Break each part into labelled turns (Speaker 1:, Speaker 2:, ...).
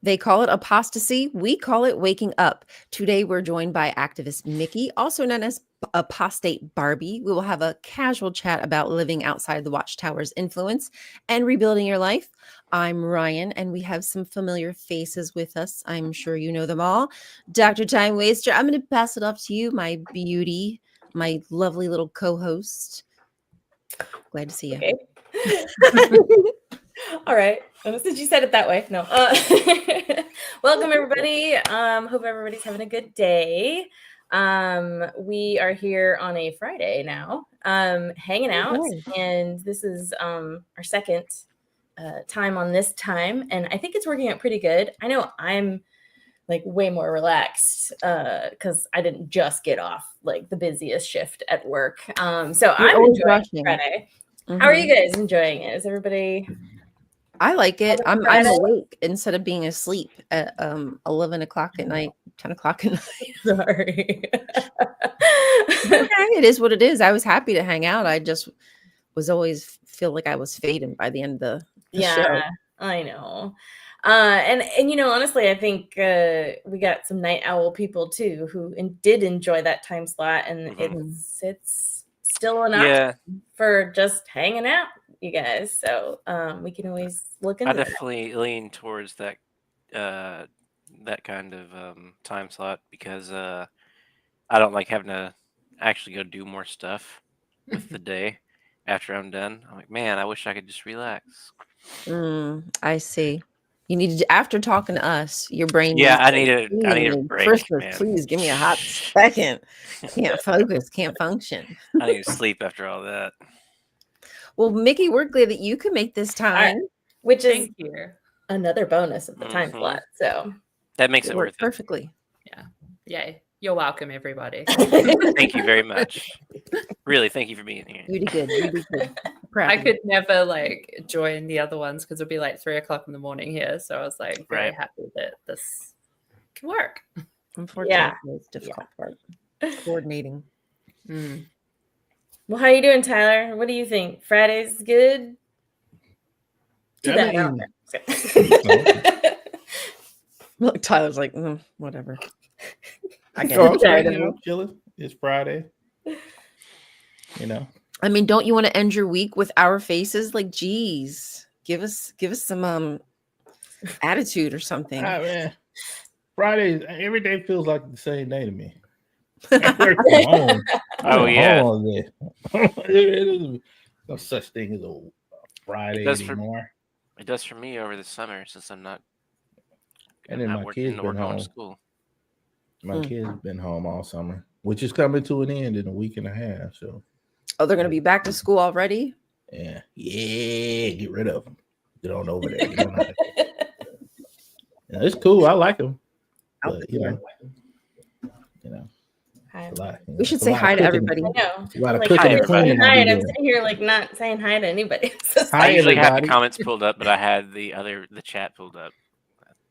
Speaker 1: They call it apostasy. We call it waking up. Today, we're joined by activist Mickey, also known as Apostate Barbie. We will have a casual chat about living outside the Watchtower's influence and rebuilding your life. I'm Ryan, and we have some familiar faces with us. I'm sure you know them all. Dr. Time Waster, I'm going to pass it off to you, my beauty, my lovely little co-host. Glad to see you.
Speaker 2: Okay. All right. Since you said it that way, no. Welcome, everybody. Hope everybody's having a good day. We are here on a Friday now, hanging out, and this is our second time on this time, and I think it's working out pretty good. I know I'm like way more relaxed because I didn't just get off like the busiest shift at work. So I'm enjoying Friday. Mm-hmm. How are you guys enjoying it? Is everybody?
Speaker 1: I like it. I'm awake instead of being asleep at 11 o'clock at night, 10 o'clock at night.
Speaker 2: Sorry.
Speaker 1: Okay, it is what it is. I was happy to hang out. I just was always feel like I was fading by the end of the show.
Speaker 2: I know. And you know, honestly, I think we got some night owl people too who did enjoy that time slot, and it's still an option for just hanging out, you guys. So we can always look into
Speaker 3: I definitely lean towards that that kind of time slot because I don't like having to actually go do more stuff with the day after I'm done. I'm like, man, I wish I could just relax.
Speaker 1: I see. You need to, after talking to us, your brain.
Speaker 3: Yeah, I need a break.
Speaker 1: Christmas,
Speaker 3: man.
Speaker 1: Please give me a hot second. Can't focus, can't function.
Speaker 3: I need to sleep after all that.
Speaker 1: Well, Mickey, we're glad that you could make this time,
Speaker 2: which is another bonus of the time slot. So
Speaker 3: that makes it worth it
Speaker 1: perfectly.
Speaker 4: Yeah. Yay. You're welcome, everybody.
Speaker 3: Thank you very much. Really, thank you for being here.
Speaker 1: You did good. You did good.
Speaker 4: I could never like join the other ones because it'd be like 3 o'clock in the morning here. So I was like very happy that this can work.
Speaker 1: Unfortunately, it's difficult part. Coordinating.
Speaker 2: Well, how you doing, Tyler? What do you think? Friday's good?
Speaker 1: Look, Tyler's like, whatever.
Speaker 5: I guess chilling. It's Friday. You know.
Speaker 1: I mean, don't you want to end your week with our faces? Like, geez, give us some attitude or something.
Speaker 5: Man. Friday, every day feels like the same day to me. I work from home.
Speaker 3: Oh yeah.
Speaker 5: There's no such thing as a Friday anymore.
Speaker 3: It does for me over the summer since I'm not.
Speaker 5: And then my kids been home. School. My kids have been home all summer, which is coming to an end in a week and a half. So.
Speaker 1: Oh, they're going to be back to school already?
Speaker 5: Yeah. Get rid of them. Get on over there. It's cool. I like them. But, you know.
Speaker 1: We should say hi to everybody.
Speaker 2: I know.
Speaker 5: A lot of
Speaker 2: cooking and cleaning. I'm sitting here like not saying hi to anybody.
Speaker 3: I usually have the comments pulled up, but I had the chat pulled up.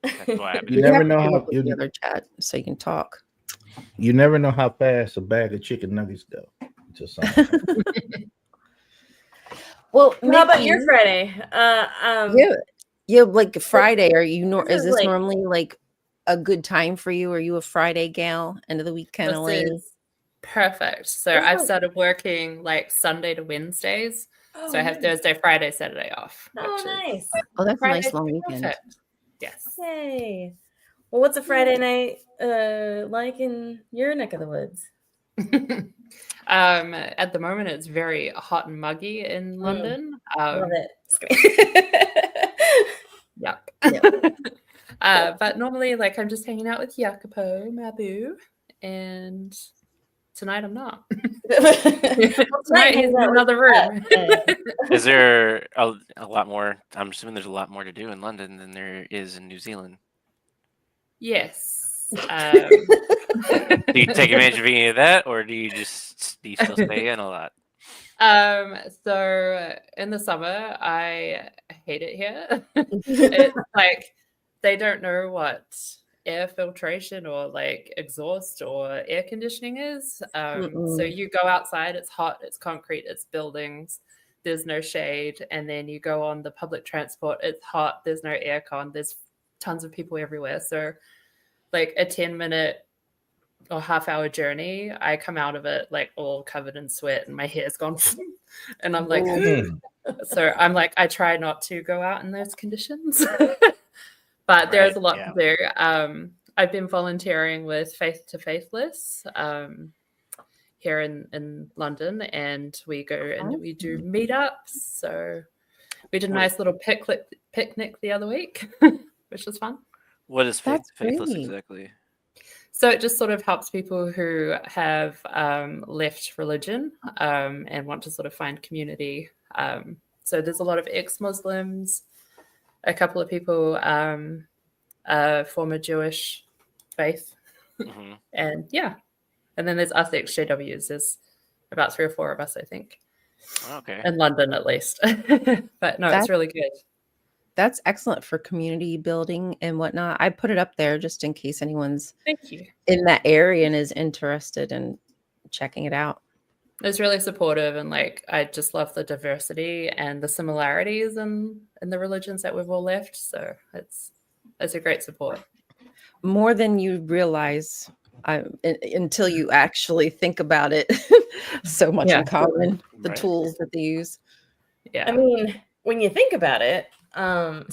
Speaker 3: That's why
Speaker 5: you never know how
Speaker 1: the other chat so you can talk.
Speaker 5: You never know how fast a bag of chicken nuggets go.
Speaker 2: Well, how about your Friday?
Speaker 1: Yeah, like Friday. Are you? Is this normally like a good time for you? Are you a Friday gal? End of the week kind of lady?
Speaker 4: Perfect. So I've started working like Sunday to Wednesdays. So I have Thursday, Friday, Saturday off.
Speaker 2: Oh, nice.
Speaker 1: Oh, that's a nice long weekend.
Speaker 4: Perfect. Yes.
Speaker 2: Yay. Well, what's a Friday night like in your neck of the woods?
Speaker 4: At the moment, it's very hot and muggy in London.
Speaker 2: Love it.
Speaker 4: Yep. But normally, like, I'm just hanging out with Jacopo, my boo, and tonight I'm not. Tonight he's in another room.
Speaker 3: Is there a lot more? I'm assuming there's a lot more to do in London than there is in New Zealand.
Speaker 4: Yes.
Speaker 3: Do you take advantage of any of that, or do you still stay in a lot?
Speaker 4: So in the summer, I hate it here. It's like they don't know what air filtration or like exhaust or air conditioning is. So you go outside, it's hot, it's concrete, it's buildings, there's no shade, and then you go on the public transport, it's hot, there's no aircon, there's tons of people everywhere. So like a 10-minute or half-hour journey, I come out of it like all covered in sweat and my hair's gone and I'm like, so I'm like, I try not to go out in those conditions. But there's a lot to do. I've been volunteering with Faith to Faithless here in London, and we go and we do meetups. So we did a nice little picnic the other week, which was fun.
Speaker 3: What is Faith to Faithless exactly?
Speaker 4: So it just sort of helps people who have left religion and want to sort of find community. So there's a lot of ex-Muslims, a couple of people former Jewish faith, and and then there's us exjws. There's about 3 or 4 of us, I think.
Speaker 3: Okay.
Speaker 4: In London, at least. But no, it's really good.
Speaker 1: That's excellent for community building and whatnot. I put it up there just in case anyone's in that area and is interested in checking it out.
Speaker 4: It's really supportive, and like I just love the diversity and the similarities in the religions that we've all left. So it's a great support.
Speaker 1: More than you realize until you actually think about it. So much in common, the tools that they use.
Speaker 2: Yeah. I mean, when you think about it, sorry,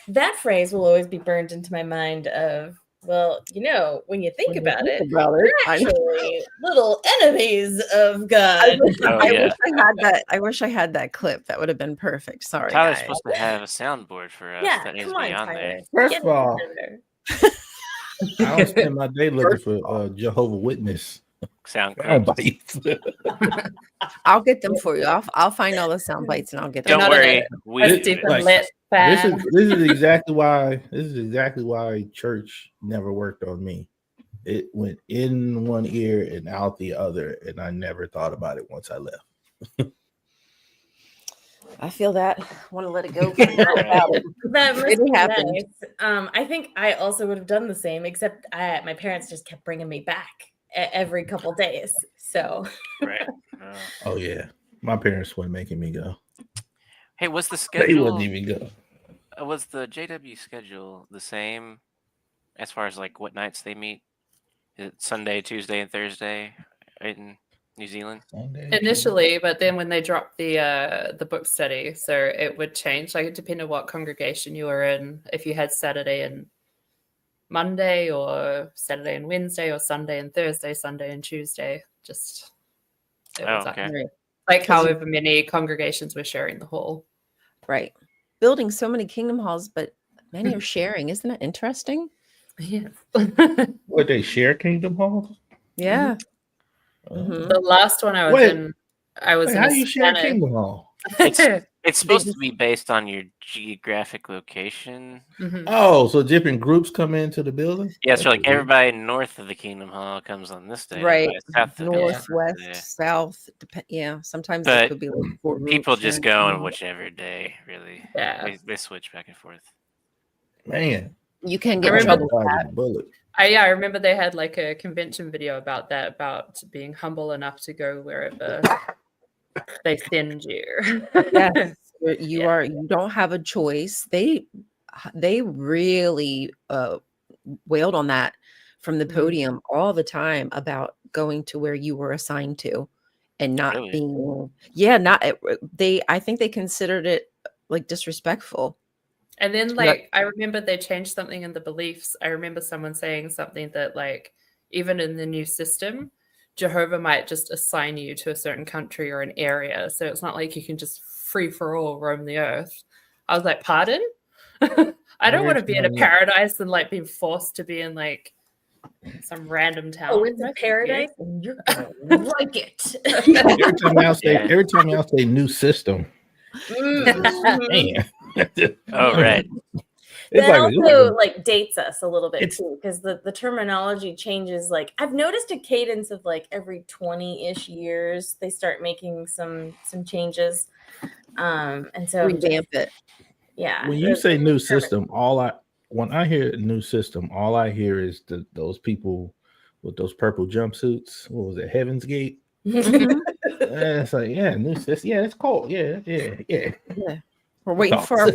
Speaker 2: that phrase will always be burned into my mind of, well, you know, when you think about it, we're actually little enemies of God.
Speaker 1: I wish I had that clip. That would have been perfect. Sorry,
Speaker 3: Tyler's supposed to have a soundboard for us.
Speaker 2: Yeah,
Speaker 3: that needs
Speaker 2: come
Speaker 3: to be
Speaker 2: on,
Speaker 3: on
Speaker 2: Tyler.
Speaker 3: there.
Speaker 5: First of all, I don't spend my day looking for Jehovah Witness
Speaker 3: sound
Speaker 5: bites.
Speaker 1: I'll get them for you. I'll find all the sound bites and I'll get them.
Speaker 3: Don't worry,
Speaker 5: this is exactly why church never worked on me. It went in one ear and out the other, and I never thought about it once I left.
Speaker 1: I feel that. I want to let it go.
Speaker 2: That must be nice. I think I also would have done the same, except my parents just kept bringing me back every couple days. So
Speaker 5: oh yeah, my parents weren't making me go.
Speaker 3: Hey, what's the schedule?
Speaker 5: They wouldn't even go.
Speaker 3: Was the JW schedule the same as far as like what nights they meet? Is it Sunday, Tuesday, and Thursday in New Zealand?
Speaker 4: Initially, but then when they dropped the book study, so it would change. Like it depended on what congregation you were in. If you had Saturday and Monday, or Saturday and Wednesday, or Sunday and Thursday, Sunday and Tuesday, just like however many congregations were sharing the hall.
Speaker 1: Right. Building so many kingdom halls, but many are sharing. Isn't that interesting?
Speaker 4: Yeah.
Speaker 5: What, they share kingdom halls?
Speaker 1: Yeah.
Speaker 4: The last one I was in,
Speaker 5: how do you share a kingdom hall?
Speaker 3: It's supposed to be based on your geographic location.
Speaker 5: Oh, so different groups come into the building?
Speaker 3: Yeah, so like everybody north of the Kingdom Hall comes on this day.
Speaker 1: Right.
Speaker 3: South
Speaker 1: North, west, south. Yeah. Sometimes
Speaker 3: but
Speaker 1: it could be like
Speaker 3: people just go on whichever day, really.
Speaker 4: Yeah.
Speaker 3: They switch back and forth.
Speaker 5: Man.
Speaker 1: You can get in trouble with that.
Speaker 4: I remember they had like a convention video about that, about being humble enough to go wherever they send you.
Speaker 1: Yes, you don't have a choice. They really wailed on that from the podium all the time about going to where you were assigned to and not being I think they considered it like disrespectful.
Speaker 4: And then like I remember they changed something in the beliefs. I remember someone saying something that like even in the new system, Jehovah might just assign you to a certain country or an area. So it's not like you can just free for all roam the earth. I was like, pardon? I don't want to be in a paradise and like being forced to be in like some random town.
Speaker 2: Oh, it's a paradise and you're gonna like it.
Speaker 5: Every time y'all say new system. Man.
Speaker 3: Oh, right.
Speaker 2: That also like dates us a little bit too, because the terminology changes. Like I've noticed a cadence of like every 20-ish years they start making some changes, and so
Speaker 1: revamp it.
Speaker 2: Yeah.
Speaker 5: When you say new system, when I hear new system, all I hear is those people with those purple jumpsuits. What was it, Heaven's Gate? It's like new system. Yeah, it's cool. Yeah.
Speaker 1: We're waiting for a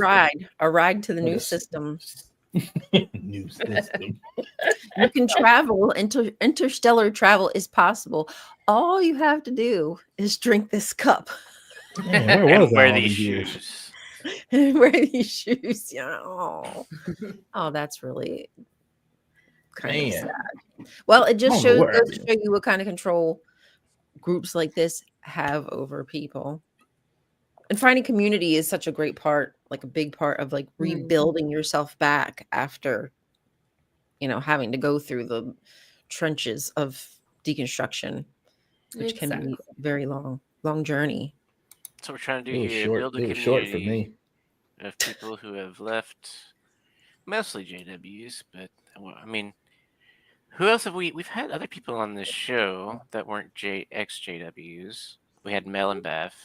Speaker 1: ride to the new
Speaker 5: Yes.
Speaker 1: system.
Speaker 5: New system.
Speaker 1: You can travel. Interstellar travel is possible. All you have to do is drink this cup.
Speaker 5: Man, where was
Speaker 3: And
Speaker 5: I
Speaker 3: wear
Speaker 5: all
Speaker 3: these
Speaker 5: these years?
Speaker 3: shoes.
Speaker 1: And wear these shoes. Yeah. Oh, that's really kind of
Speaker 5: Man.
Speaker 1: sad. Well, it just
Speaker 5: I don't know
Speaker 1: goes
Speaker 5: where
Speaker 1: to show you what kind of control groups like this have over people. And finding community is such a great part, like a big part of like rebuilding yourself back after, having to go through the trenches of deconstruction, which can be a very long journey.
Speaker 3: So we're trying to do
Speaker 5: It was
Speaker 3: here,
Speaker 5: short.
Speaker 3: build a
Speaker 5: It was short for
Speaker 3: community
Speaker 5: me.
Speaker 3: of people who have left, mostly JWs, but I mean, who else have we've had other people on this show that weren't ex-JWs. We had Mel and Beth.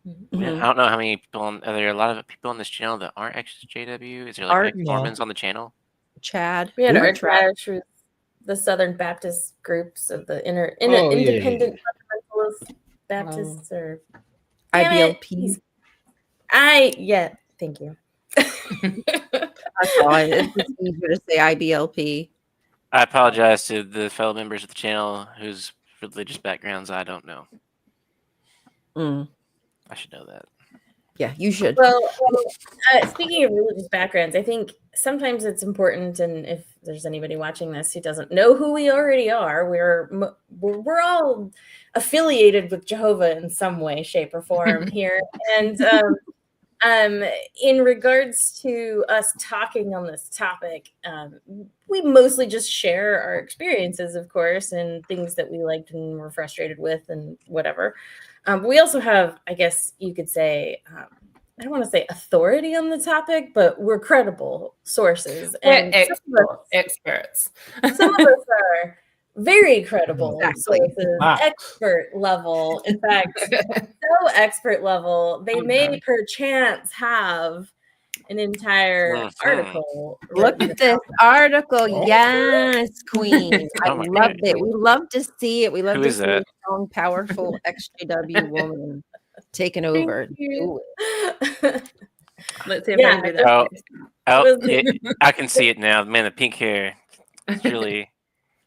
Speaker 3: I don't know how many people are there a lot of people on this channel that aren't ex-JW? Is there like ex-Mormons on the channel?
Speaker 1: Chad.
Speaker 2: We had our trash with the Southern Baptist groups of the independent fundamentalist Baptists or
Speaker 1: IBLP.
Speaker 2: Thank you.
Speaker 1: That's all. It's easier to say IBLP.
Speaker 3: I apologize to the fellow members of the channel whose religious backgrounds I don't know. I should know that.
Speaker 1: Yeah, you should.
Speaker 2: Well, speaking of religious backgrounds, I think sometimes it's important, and if there's anybody watching this who doesn't know who we already are, we're all affiliated with Jehovah in some way, shape, or form here. And in regards to us talking on this topic, we mostly just share our experiences, of course, and things that we liked and were frustrated with and whatever. We also have, I guess you could say, I don't want to say authority on the topic, but we're credible sources. And
Speaker 4: experts.
Speaker 2: Some of us are very credible sources, expert level. In fact, so expert level, they may perchance have an entire article.
Speaker 1: Look at this article. Yes, Queen. I loved it. We love to see it. We love to see a strong, powerful XJW woman taking over.
Speaker 4: Let's see if I can do that.
Speaker 3: I can see it now. Man, the pink hair really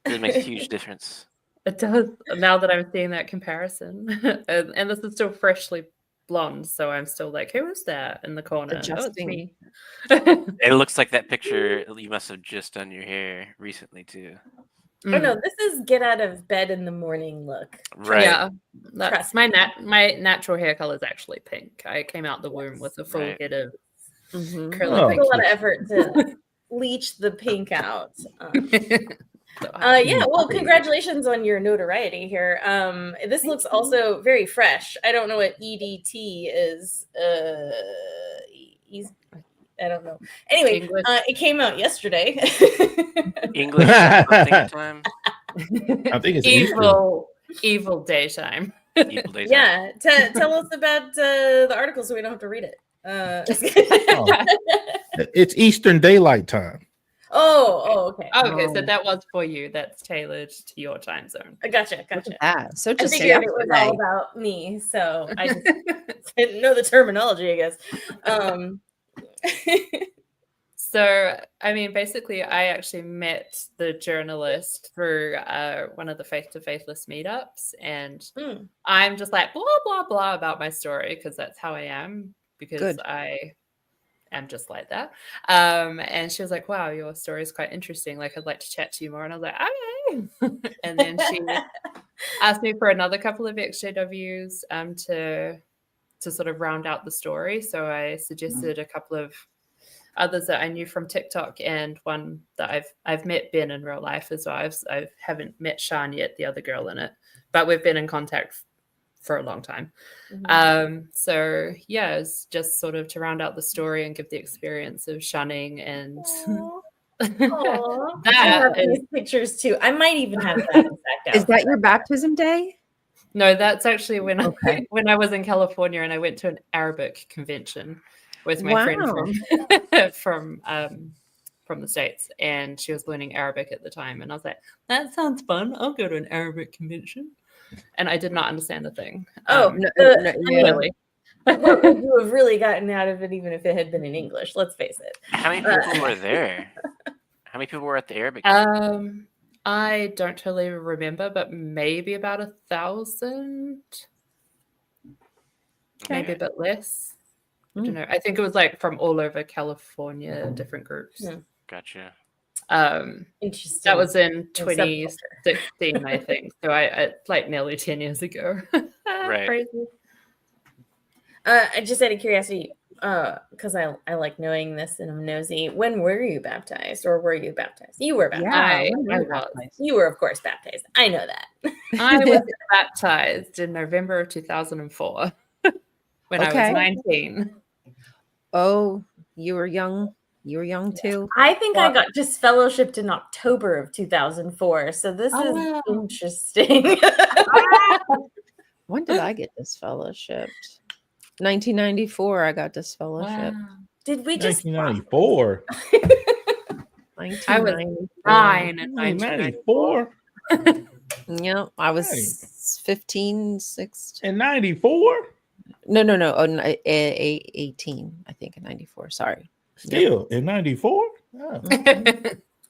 Speaker 3: makes a huge difference.
Speaker 4: It does. Now that I'm seeing that comparison, and this is still freshly blonde, so I'm still like, who is that in the corner? Oh, it's me.
Speaker 3: It looks like that picture you must have just done your hair recently too.
Speaker 2: Oh no, this is get out of bed in the morning look.
Speaker 3: Right.
Speaker 4: Yeah, that's my natural hair color is actually pink. I came out the womb with a full head of curly pink.
Speaker 2: A lot of effort to bleach the pink out. Well, congratulations on your notoriety here. This looks also very fresh. I don't know what EDT is. I don't know. Anyway, it came out yesterday.
Speaker 3: English time.
Speaker 5: I think it's
Speaker 4: evil daytime.
Speaker 3: Evil daytime.
Speaker 2: Yeah, tell us about the article so we don't have to read it.
Speaker 5: It's Eastern Daylight Time.
Speaker 2: Okay.
Speaker 4: Okay, so that was for you. That's tailored to your time zone.
Speaker 2: Gotcha.
Speaker 1: So just
Speaker 2: I figured it was all about me, so I just didn't know the terminology, I guess.
Speaker 4: So, I mean, basically, I actually met the journalist through one of the Faith to Faithless meetups, and I'm just like blah blah blah about my story because that's how I am. Because I am just like that. And she was like, wow, your story is quite interesting. Like, I'd like to chat to you more. And I was like, okay. And then she asked me for another couple of XJWs to sort of round out the story. So I suggested a couple of others that I knew from TikTok and one that I've met Ben in real life as well. I haven't met Shan yet, the other girl in it, but we've been in contact for a long time. So yeah, it's just sort of to round out the story and give the experience of shunning and
Speaker 2: I have these pictures too. I might even have that.
Speaker 1: Is that your baptism day?
Speaker 4: No, that's actually when I was in California and I went to an Arabic convention with my friend from the States, and she was learning Arabic at the time, and I was like, that sounds fun. I'll go to an Arabic convention. And I did not understand a thing.
Speaker 2: Really? what would you have really gotten out of it, even if it had been in English? Let's face it.
Speaker 3: How many people were there? How many people were at the Arabic?
Speaker 4: I don't totally remember, but maybe about 1,000, maybe a bit less. I don't know. I think it was like from all over California, different groups.
Speaker 3: Gotcha.
Speaker 2: Interesting.
Speaker 4: That was in 2016, I think. So it's like nearly 10 years ago.
Speaker 3: Right.
Speaker 4: Crazy.
Speaker 2: I just out of curiosity, because I like knowing this and I'm nosy. When were you baptized, or were you baptized? You were baptized.
Speaker 4: I was.
Speaker 2: You were, of course, baptized. I know that.
Speaker 4: I was baptized in November of 2004 when I was 19.
Speaker 1: Oh, you were young. You were young too.
Speaker 2: I think I got disfellowshipped in October of 2004. So this is interesting.
Speaker 1: When did I get disfellowshipped? 1994. I got disfellowshipped.
Speaker 4: Wow.
Speaker 2: Did we just
Speaker 5: 1994?
Speaker 4: I was 9 in
Speaker 5: 1994.
Speaker 1: Yep, I was 15, 16.
Speaker 5: In 94?
Speaker 1: No. Oh, 18, I think, in 94. Sorry.
Speaker 5: Still in 94? Oh.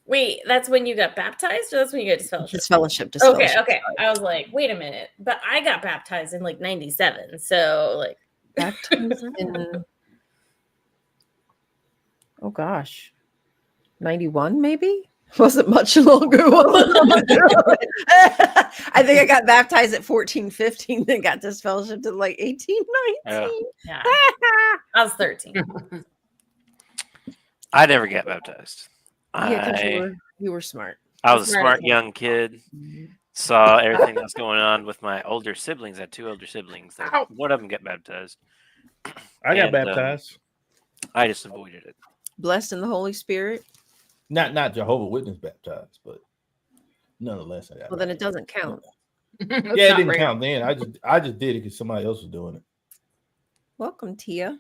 Speaker 2: wait, that's when you got baptized, or that's when you got disfellowshipped?
Speaker 1: Disfellowship.
Speaker 2: Okay. I was like, wait a minute, but I got baptized in like 97. So like
Speaker 1: Baptized in, oh gosh, 91 maybe? Wasn't much longer. I think I got baptized at 14, 15, then got disfellowshipped at like 18, 19.
Speaker 2: Yeah. I was 13.
Speaker 3: I never got baptized.
Speaker 1: Yeah, because you were smart.
Speaker 3: I was a smart young kid. Saw everything that's going on with my older siblings. I had 2 older siblings. One of them got baptized.
Speaker 5: I got baptized.
Speaker 3: I just avoided it.
Speaker 1: Blessed in the Holy Spirit.
Speaker 5: Not Jehovah Witness baptized, but nonetheless, I got
Speaker 1: Well, then it doesn't count.
Speaker 5: Yeah, it didn't count then. I just did it because somebody else was doing it.
Speaker 1: Welcome, Tia.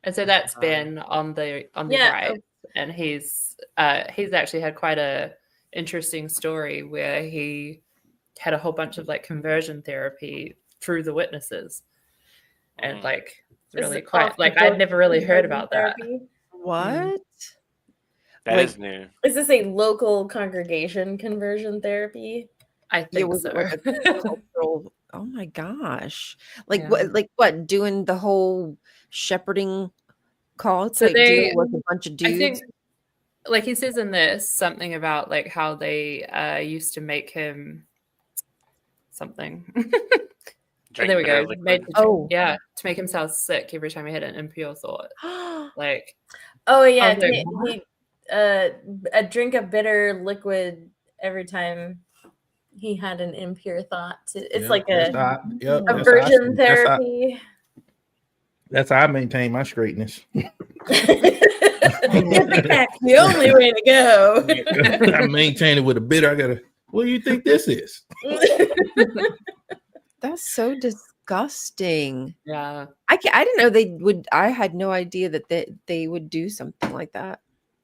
Speaker 4: And so that's Ben on the right, and he's actually had quite a interesting story where he had a whole bunch of like conversion therapy through the witnesses, and like it's really quite like I'd never really heard about that.
Speaker 1: What?
Speaker 3: That is new.
Speaker 2: Is this a local congregation conversion therapy?
Speaker 4: I think so.
Speaker 1: Like a cultural, oh my gosh! Like what? Doing the whole shepherding call to like deal with a bunch of dudes.
Speaker 4: I think, like he says in this, something about like how they used to make him something. There we go. To make himself sick every time he had an impure thought. Like,
Speaker 2: oh yeah, he drink a bitter liquid every time he had an impure thought. It's like a aversion therapy.
Speaker 5: That's how I maintain my straightness.
Speaker 2: That's the only way to go.
Speaker 5: I maintain it with a bitter. I gotta. What do you think this is?
Speaker 1: That's so disgusting.
Speaker 4: Yeah,
Speaker 1: I didn't know they would. I had no idea that they would do something like that.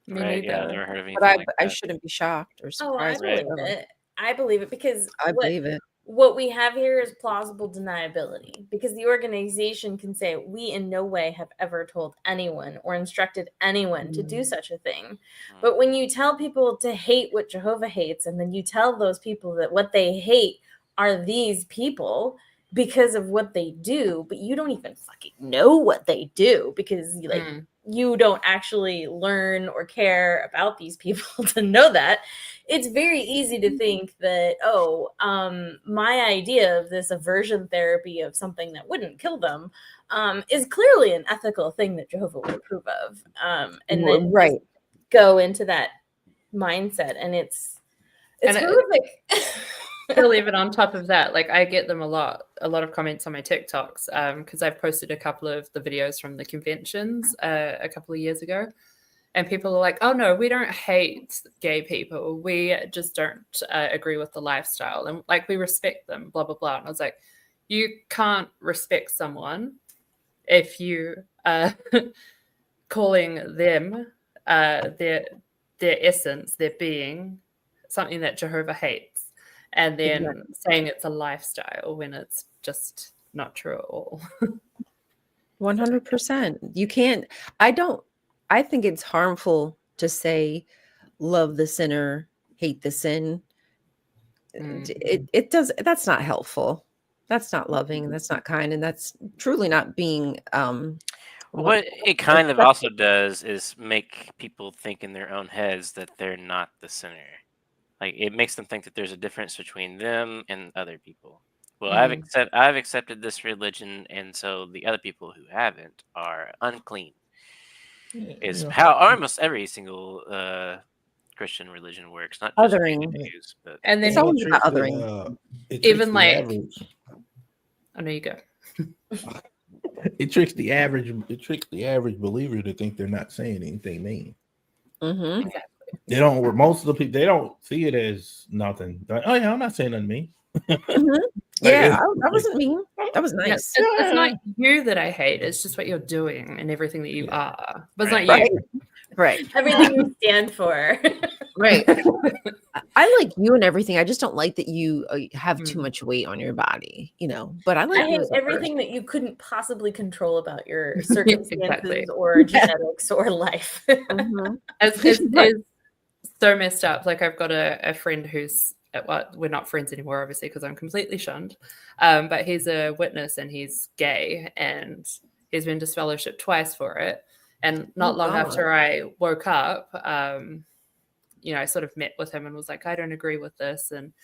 Speaker 3: Right? Yeah, I never heard of anything.
Speaker 1: But
Speaker 3: like
Speaker 1: I
Speaker 3: that.
Speaker 1: shouldn't be shocked or surprised.
Speaker 2: I believe it. I believe it because
Speaker 1: I believe it.
Speaker 2: What we have here is plausible deniability, because the organization can say we in no way have ever told anyone or instructed anyone to do such a thing. But when you tell people to hate what Jehovah hates, and then you tell those people that what they hate are these people because of what they do, but you don't even fucking know what they do because you don't actually learn or care about these people to know that. It's very easy to think that, my idea of this aversion therapy of something that wouldn't kill them is clearly an ethical thing that Jehovah would approve of. And then go into that mindset. And it's horrific.
Speaker 4: Still, even on top of that, like I get them a lot of comments on my TikToks because I've posted a couple of the videos from the conventions a couple of years ago, and people are like, "Oh no, we don't hate gay people. We just don't agree with the lifestyle, and like we respect them." Blah blah blah. And I was like, "You can't respect someone if you calling them their essence, their being, something that Jehovah hates." And then saying it's a lifestyle when it's just not true at all.
Speaker 1: 100%. You can't, I think it's harmful to say, love the sinner, hate the sin. It does, that's not helpful. That's not loving, and that's not kind, and that's truly not being,
Speaker 3: What it kind of also does is make people think in their own heads that they're not the sinner. Like, it makes them think that there's a difference between them and other people. Well, I've accepted this religion, and so the other people who haven't are unclean. Is how almost every single Christian religion works, not just
Speaker 1: othering.
Speaker 3: Jews, but
Speaker 4: And then
Speaker 1: It's always about othering.
Speaker 4: Even like, I know you go.
Speaker 5: It tricks the average believer to think they're not saying anything mean.
Speaker 1: Mm-hmm.
Speaker 4: Exactly.
Speaker 5: They don't. Most of the people, they don't see it as nothing. Like, oh yeah, I'm not saying nothing mean.
Speaker 1: Mm-hmm. Yeah, that wasn't mean. That was nice.
Speaker 4: It's not you that I hate. It's just what you're doing and everything that you are. But it's not
Speaker 1: Right.
Speaker 4: you.
Speaker 1: Right.
Speaker 2: Everything you stand for.
Speaker 1: Right. I like you and everything. I just don't like that you have too much weight on your body, but I like
Speaker 2: I
Speaker 1: you
Speaker 2: hate
Speaker 1: as a
Speaker 2: everything that you couldn't possibly control about your circumstances
Speaker 4: Exactly.
Speaker 2: or genetics or life.
Speaker 1: Mm-hmm.
Speaker 4: It's so messed up. Like, I've got a friend who's, well, we're not friends anymore, obviously, because I'm completely shunned. But he's a witness and he's gay, and he's been disfellowshipped twice for it. And not long after I woke up, I sort of met with him and was like, I don't agree with this. And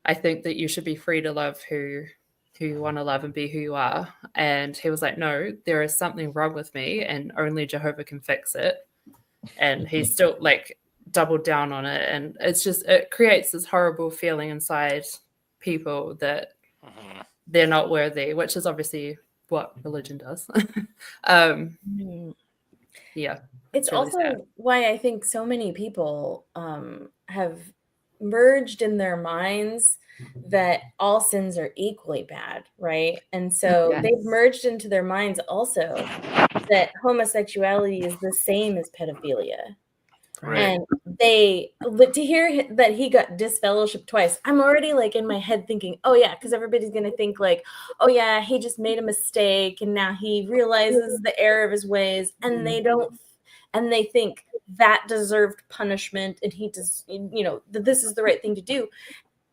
Speaker 4: I think that you should be free to love who you want to love and be who you are. And he was like, no, there is something wrong with me and only Jehovah can fix it. And he's still like doubled down on it. And it creates this horrible feeling inside people that they're not worthy, which is obviously what religion does. Yeah.
Speaker 2: It's
Speaker 4: really
Speaker 2: also
Speaker 4: sad.
Speaker 2: why I think so many people have merged in their minds that all sins are equally bad, right? And so they've merged into their minds also that homosexuality is the same as pedophilia.
Speaker 3: Right.
Speaker 2: And to hear that he got disfellowshipped twice, I'm already like in my head thinking, oh yeah, because everybody's gonna think like, oh yeah, he just made a mistake and now he realizes the error of his ways, and they think that deserved punishment, and he does, that this is the right thing to do,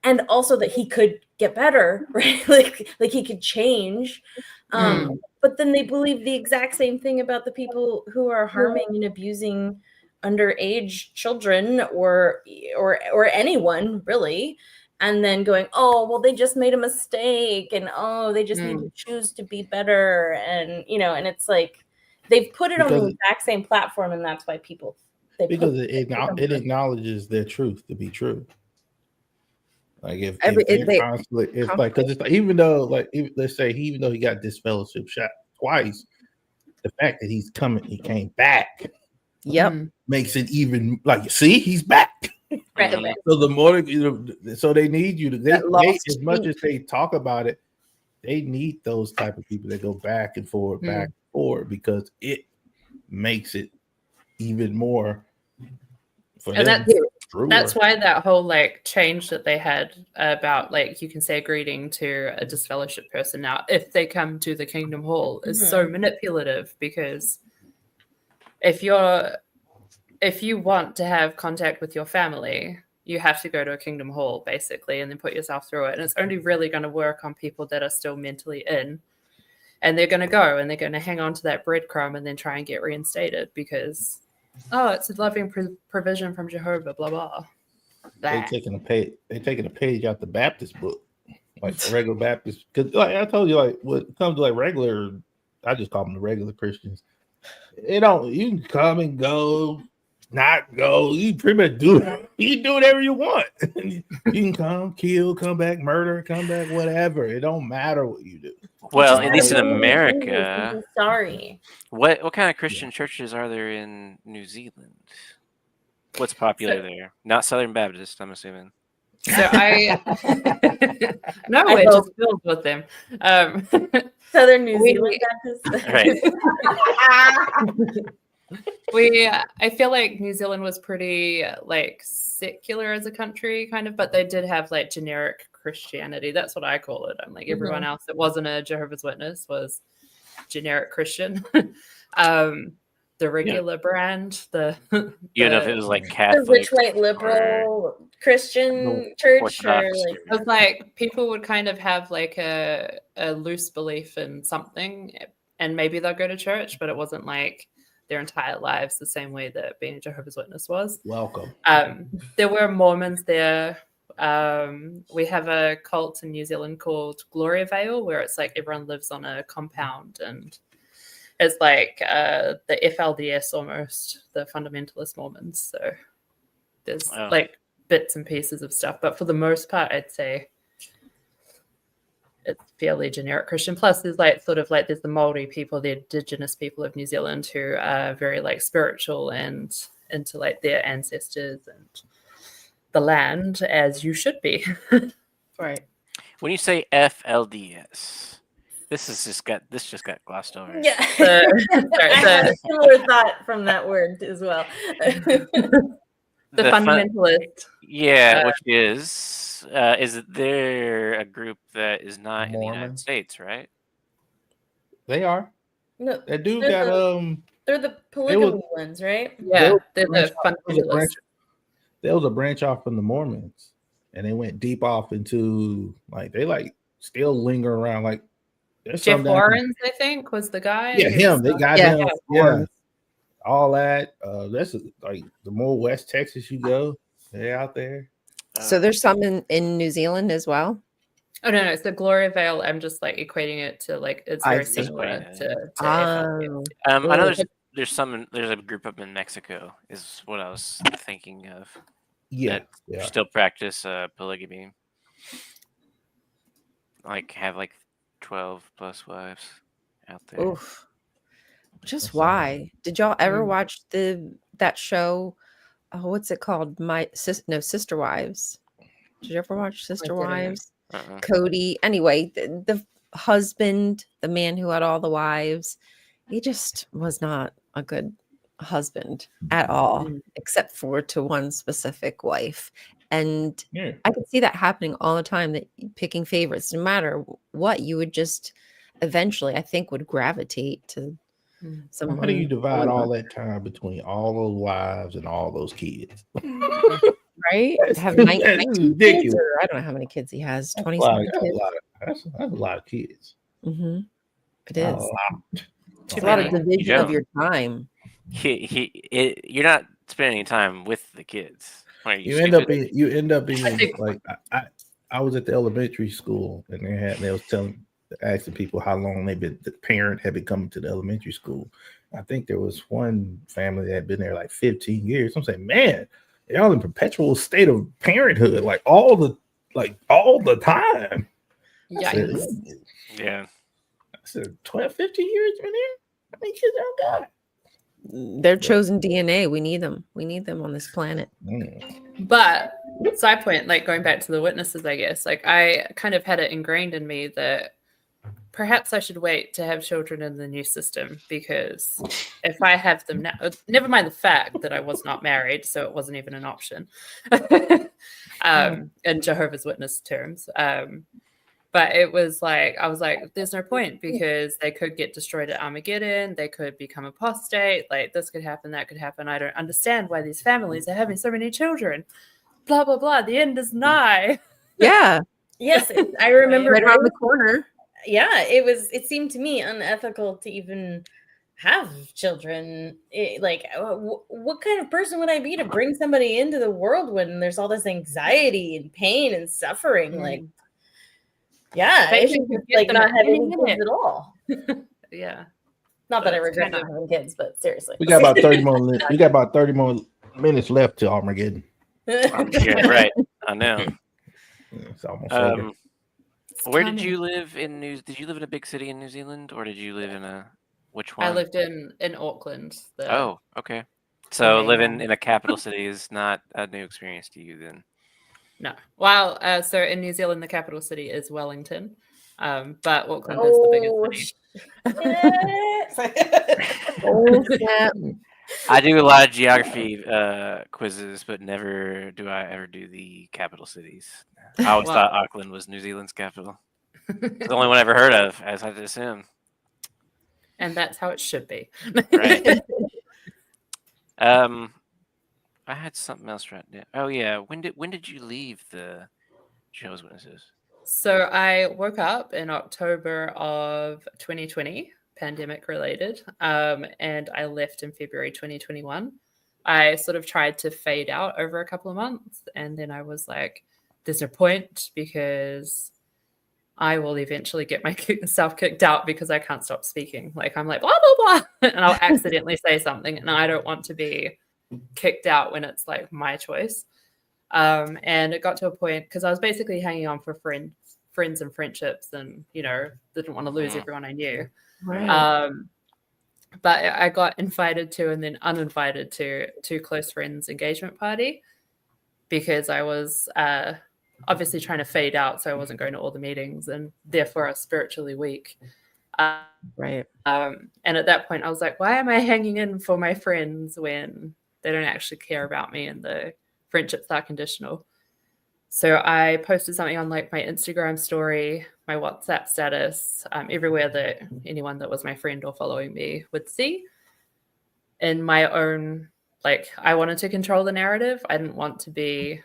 Speaker 2: and also that he could get better, right? like he could change. But then they believe the exact same thing about the people who are harming and abusing underage children or anyone really, and then going, oh well, they just made a mistake, and oh, they just need to choose to be better, and and it's like they've put it on the exact same platform, and that's why people
Speaker 5: it acknowledges their truth to be true. Like if even though let's say even though he got disfellowship shot twice, the fact that he came back.
Speaker 1: Yep.
Speaker 5: Makes it even like, see, he's back.
Speaker 2: Right.
Speaker 5: So the more, so they need you to, they as much as they talk about it, they need those type of people that go back and forth, because it makes it even more.
Speaker 4: And that's why that whole like change that they had about like you can say greeting to a disfellowshipped person now if they come to the Kingdom Hall is so manipulative, because if you want to have contact with your family, you have to go to a Kingdom Hall basically and then put yourself through it. And it's only really going to work on people that are still mentally in, and they're going to go and they're going to hang on to that breadcrumb and then try and get reinstated because, oh, it's a loving provision from Jehovah, blah, blah.
Speaker 5: They're taking a page out the Baptist book, like the regular Baptist. Because like I told you, like when it comes to like regular, I just call them the regular Christians. You can come and go, not go. You pretty much do whatever you want. You can come, kill, come back, murder, come back, whatever. It don't matter what you do.
Speaker 3: Well, at least in America.
Speaker 2: Sorry.
Speaker 3: What kind of Christian churches are there in New Zealand? What's popular there? Not Southern Baptist, I'm assuming.
Speaker 4: So no, it just filled with them.
Speaker 2: Southern New Zealand Baptist.
Speaker 3: Right.
Speaker 4: I feel like New Zealand was pretty like secular as a country, kind of, but they did have like generic Christianity. That's what I call it. I'm like everyone else that wasn't a Jehovah's Witness was generic Christian. The regular brand,
Speaker 3: Even if it was like
Speaker 2: The
Speaker 3: Catholic,
Speaker 2: rich white liberal Christian church, or
Speaker 3: Orthodox.
Speaker 2: like
Speaker 4: it was like people would kind of have like a loose belief in something, and maybe they'll go to church, but it wasn't like their entire lives the same way that being a Jehovah's Witness was.
Speaker 5: Welcome.
Speaker 4: There were Mormons there. We have a cult in New Zealand called Gloria Vale, where it's like everyone lives on a compound, and it's like the FLDS almost, the fundamentalist Mormons. So there's like bits and pieces of stuff, but for the most part, I'd say it's fairly generic Christian. Plus, there's like sort of like there's the Maori people, the indigenous people of New Zealand, who are very like spiritual and into like their ancestors and the land, as you should be.
Speaker 2: right.
Speaker 3: When you say FLDS, this just got glossed over.
Speaker 2: Yeah. I had a similar thought from that word as well.
Speaker 4: The fundamentalist.
Speaker 3: Which is there a group that is not in the United States, right?
Speaker 5: They are.
Speaker 2: No,
Speaker 5: That dude got
Speaker 2: they're the polygamy ones, right?
Speaker 4: Yeah, they're the fundamentalists.
Speaker 5: There was a branch off from the Mormons, and they went deep off into like they like still linger around like
Speaker 4: Jeff Warren's, I think, was the guy.
Speaker 5: Yeah, him. They got him.
Speaker 4: Yeah.
Speaker 5: All that. That's like the more West Texas you go, they're out there.
Speaker 1: So there's some in New Zealand as well.
Speaker 4: Oh no, it's the Gloria Vale. I'm just like equating it to like it's very similar to FLDS.
Speaker 3: I know there's a group up in Mexico is what I was thinking of.
Speaker 5: Yeah.
Speaker 3: Still practice polygamy. Like have like 12 plus wives out there.
Speaker 1: Oof. Just why? Did y'all ever watch that show? Oh, what's it called? Sister Wives. Did you ever watch Sister Wives? Cody. Anyway, the husband, the man who had all the wives, he just was not a good husband at all, except for to one specific wife. And I could see that happening all the time, that picking favorites, no matter what, you would just eventually, I think, would gravitate to someone.
Speaker 5: How do you divide all that time between all those wives and all those kids?
Speaker 1: Right? Have 19 kids, or I don't know how many kids he has. 27 kids.
Speaker 5: That's a lot of kids.
Speaker 1: Mm-hmm. It is.
Speaker 3: It's
Speaker 1: a lot of division of your time.
Speaker 3: You're not spending any time with the kids.
Speaker 5: You end up being like I was at the elementary school, and they was asking people how long the parent had been coming to the elementary school. I think there was one family that had been there like 15 years. I'm saying, man, they're all in perpetual state of parenthood, like all the time.
Speaker 4: Yeah.
Speaker 3: Yeah.
Speaker 5: I said 12, 15 years been here? How many kids y'all got?
Speaker 1: They're chosen DNA. We need them. We need them on this planet.
Speaker 4: But side point, like going back to the witnesses, I guess, like I kind of had it ingrained in me that perhaps I should wait to have children in the new system, because if I have them now, never mind the fact that I was not married, so it wasn't even an option in Jehovah's Witness terms. But it was like, I was like, there's no point, because they could get destroyed at Armageddon. They could become apostate. Like this could happen, that could happen. I don't understand why these families are having so many children. Blah, blah, blah. The end is nigh.
Speaker 1: Yeah.
Speaker 2: Yes. I remember
Speaker 1: right around the corner.
Speaker 2: Yeah. It seemed to me unethical to even have children. What kind of person would I be to bring somebody into the world when there's all this anxiety and pain and suffering? Like, yeah, I should like not having kids at all.
Speaker 4: Yeah.
Speaker 2: Not that I regret not having kids, but seriously.
Speaker 5: We got about 30 more. We got about 30 more minutes left to Armageddon.
Speaker 3: Yeah, right. I know.
Speaker 5: It's almost over.
Speaker 3: Where did you live in Did you live in a big city in New Zealand, or did you live in which one?
Speaker 4: I lived in Auckland.
Speaker 3: Oh, okay. So living in a capital city is not a new experience to you then?
Speaker 4: No. Well, so in New Zealand, the capital city is Wellington, but Auckland is the biggest city.
Speaker 3: I do a lot of geography quizzes, but never do I ever do the capital cities. I always thought Auckland was New Zealand's capital. It's the only one I ever heard of, as I assume.
Speaker 4: And that's how it should be.
Speaker 3: Right. I had something else right there. Oh yeah, when did you leave the Jehovah's Witnesses?
Speaker 4: So I woke up in October of 2020, pandemic related, and I left in February 2021. I sort of tried to fade out over a couple of months, and then I was like, there's no point because I will eventually get myself kicked out because I can't stop speaking. Like I'm like, blah, blah, blah, and I'll accidentally say something, and I don't want to be kicked out when it's like my choice. And it got to a point because I was basically hanging on for friends and friendships, and didn't want to lose everyone I knew.
Speaker 1: Right.
Speaker 4: But I got invited to and then uninvited to two close friends' engagement party because I was obviously trying to fade out, so I wasn't going to all the meetings, and therefore I was spiritually weak.
Speaker 1: Right.
Speaker 4: And at that point, I was like, why am I hanging in for my friends when they don't actually care about me and the friendships are conditional? So I posted something on like my Instagram story, my WhatsApp status, everywhere that anyone that was my friend or following me would see. In my own, like, I wanted to control the narrative. I didn't want to be,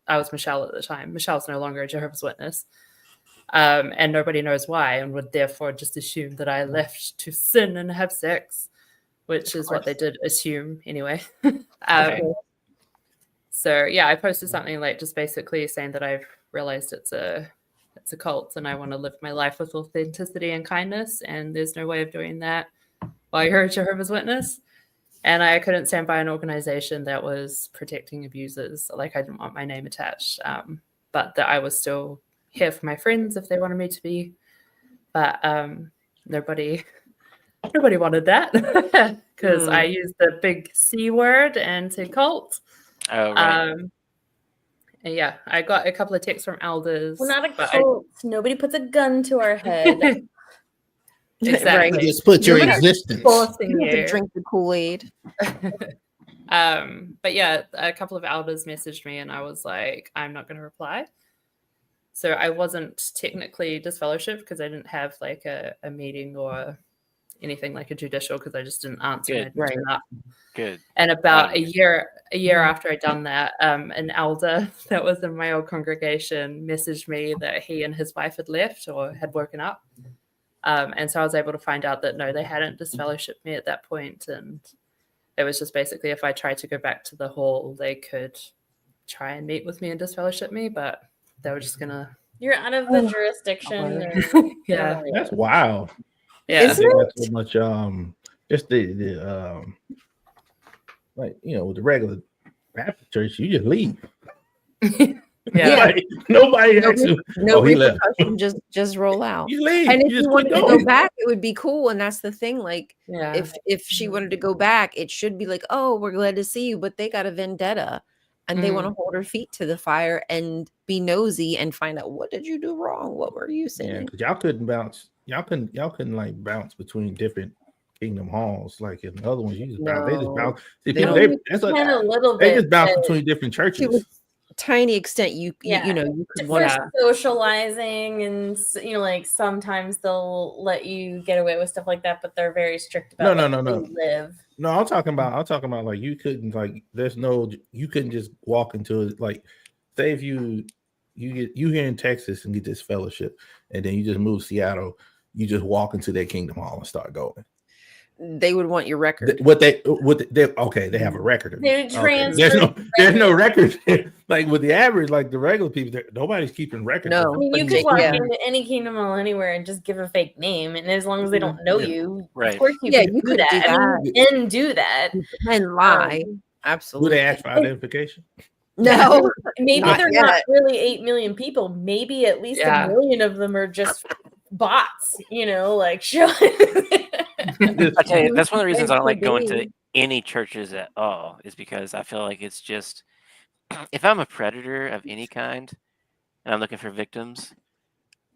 Speaker 4: I was Michelle at the time. Michelle's no longer a Jehovah's Witness. And nobody knows why, and would therefore just assume that I left to sin and have sex, which is what they did assume anyway. So yeah, I posted something like just basically saying that I've realized it's a cult and I want to live my life with authenticity and kindness, and there's no way of doing that while you're a Jehovah's Witness. And I couldn't stand by an organization that was protecting abusers. Like I didn't want my name attached, but that I was still here for my friends if they wanted me to be. But nobody wanted that because I used the big C word and said cult.
Speaker 3: Oh, right.
Speaker 4: And yeah, I got a couple of texts from elders.
Speaker 2: We're not a cult. Nobody puts a gun to our head.
Speaker 4: Exactly.
Speaker 5: You just put your existence.
Speaker 4: Forcing
Speaker 1: You have to
Speaker 4: you.
Speaker 1: drink the Kool-Aid.
Speaker 4: But yeah, a couple of elders messaged me and I was like, I'm not going to reply. So I wasn't technically disfellowshipped because I didn't have like a meeting or anything like a judicial because I just didn't answer.
Speaker 3: Good.
Speaker 1: Right.
Speaker 3: Good.
Speaker 4: And about a year after I'd done that, an elder that was in my old congregation messaged me that he and his wife had left or had woken up. And so I was able to find out that no, they hadn't disfellowshipped me at that point. And it was just basically if I tried to go back to the hall, they could try and meet with me and disfellowship me, but they were just gonna.
Speaker 2: You're out of the jurisdiction.
Speaker 4: Yeah,
Speaker 5: That's wild.
Speaker 4: yeah.
Speaker 5: They got so much just the like with the regular Baptist church, you just leave.
Speaker 4: Yeah.
Speaker 5: Nobody actually.
Speaker 1: No
Speaker 5: he left.
Speaker 1: repercussion, just roll out.
Speaker 5: You leave.
Speaker 1: And if
Speaker 5: you
Speaker 1: you
Speaker 5: just
Speaker 1: wanted
Speaker 5: quit
Speaker 1: to
Speaker 5: going.
Speaker 1: go back, it would be cool. And that's the thing. Like,
Speaker 4: Yeah.
Speaker 1: if she wanted to go back, it should be like, oh, we're glad to see you. But they got a vendetta, and they want to hold her feet to the fire and be nosy and find out what did you do wrong? What were you saying?
Speaker 5: Yeah, because y'all couldn't bounce. Y'all couldn't like bounce between different kingdom halls like in the other ones. You just bounce. They just bounce. See,
Speaker 1: They
Speaker 5: people,
Speaker 1: don't.
Speaker 5: that's what,
Speaker 2: Can a little
Speaker 5: they
Speaker 2: bit.
Speaker 5: just bounce
Speaker 2: but
Speaker 5: between different
Speaker 1: To a
Speaker 5: churches.
Speaker 1: tiny extent, you could
Speaker 2: for
Speaker 1: want
Speaker 2: socializing and like sometimes they'll let you get away with stuff like that, but they're very strict about
Speaker 5: No.
Speaker 2: where you live.
Speaker 5: No, I'm talking about like you couldn't you couldn't just walk into it like say if you here in Texas and get this fellowship and then you just move to Seattle, you just walk into their kingdom hall and start going.
Speaker 1: They would want your record.
Speaker 5: They have a record.
Speaker 2: They would transfer.
Speaker 5: Okay. There's no record. Like with the average, like the regular people, nobody's keeping records.
Speaker 1: No.
Speaker 2: I mean, you
Speaker 1: But
Speaker 2: could walk
Speaker 1: yeah.
Speaker 2: into any kingdom hall anywhere and just give a fake name, and as long as they don't know you,
Speaker 3: Right.
Speaker 2: of course you
Speaker 1: Yeah,
Speaker 2: can
Speaker 1: you
Speaker 2: do
Speaker 1: could
Speaker 2: that.
Speaker 1: do
Speaker 2: I mean, and do that.
Speaker 1: And lie.
Speaker 5: Do
Speaker 1: Absolutely.
Speaker 5: they ask for identification?
Speaker 1: No.
Speaker 2: Maybe
Speaker 1: Not
Speaker 2: they're
Speaker 1: yet.
Speaker 2: not really 8 million people. Maybe at least
Speaker 4: Yeah.
Speaker 2: 1 million of them are just bots. Like show.
Speaker 3: I tell you, that's one of the reasons I don't like
Speaker 1: Could
Speaker 3: going
Speaker 1: be.
Speaker 3: to any churches at all, is because I feel like it's just, if I'm a predator of any kind and I'm looking for victims,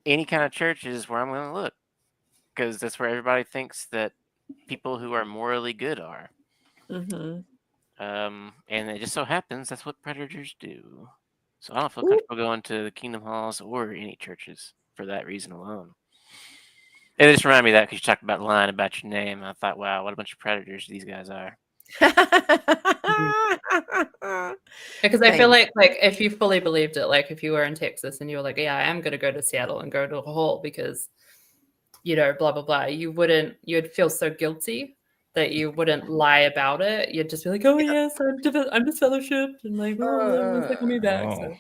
Speaker 3: any kind of church is where I'm going to look, because that's where everybody thinks that people who are morally good are.
Speaker 1: Mm-hmm.
Speaker 3: And it just so happens that's what predators do. So I don't feel comfortable going to the Kingdom Halls or any churches for that reason alone. It just reminded me of that because you talked about lying about your name. And I thought, wow, what a bunch of predators these guys are.
Speaker 4: Because I feel like if you fully believed it, like if you were in Texas and you were like, yeah, I am going to go to Seattle and go to a hall because, you know, blah, blah, blah, you'd feel so guilty that you wouldn't lie about it. You'd just be like, oh, yes, I'm disfellowshipped. And like, oh, everyone's taking me back. So.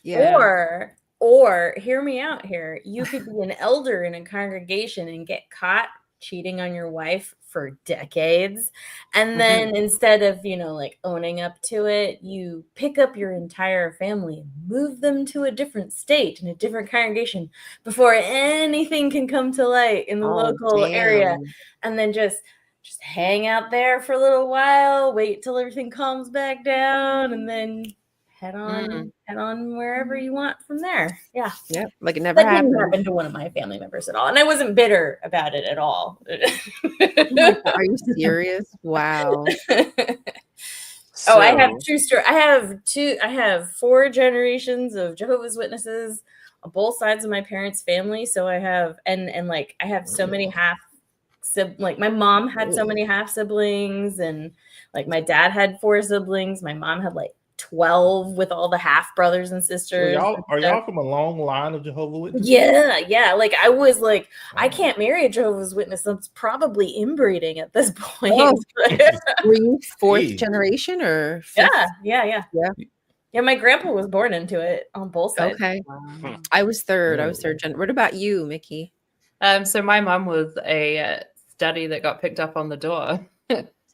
Speaker 2: Yeah. Or hear me out here. You could be an elder in a congregation and get caught cheating on your wife for decades. And then instead of, you know, like owning up to it, you pick up your entire family and move them to a different state in a different congregation before anything can come to light in the local area. And then just hang out there for a little while, wait till everything calms back down, and then head on wherever you want from there. Yeah.
Speaker 1: Yeah. Like it never happened.
Speaker 2: Didn't happen to one of my family members at all. And I wasn't bitter about it at all.
Speaker 1: Oh my God, are you serious? Wow.
Speaker 2: So, I have true story. I have 4 generations of Jehovah's Witnesses on both sides of my parents' family. So I have and like I have so many like my mom had so many half siblings, and like my dad had 4 siblings. My mom had like 12 with all the half brothers and sisters.
Speaker 5: Are y'all from a long line of Jehovah's Witnesses?
Speaker 2: Yeah. Like I was like, I can't marry a Jehovah's Witness. That's probably inbreeding at this point.
Speaker 1: Oh, were you 4th generation or 5th?
Speaker 2: Yeah. My grandpa was born into it on both sides.
Speaker 1: Okay. Wow. I was 3rd. I was 3rd gen. What about you, Mickey?
Speaker 4: So my mom was a study that got picked up on the door.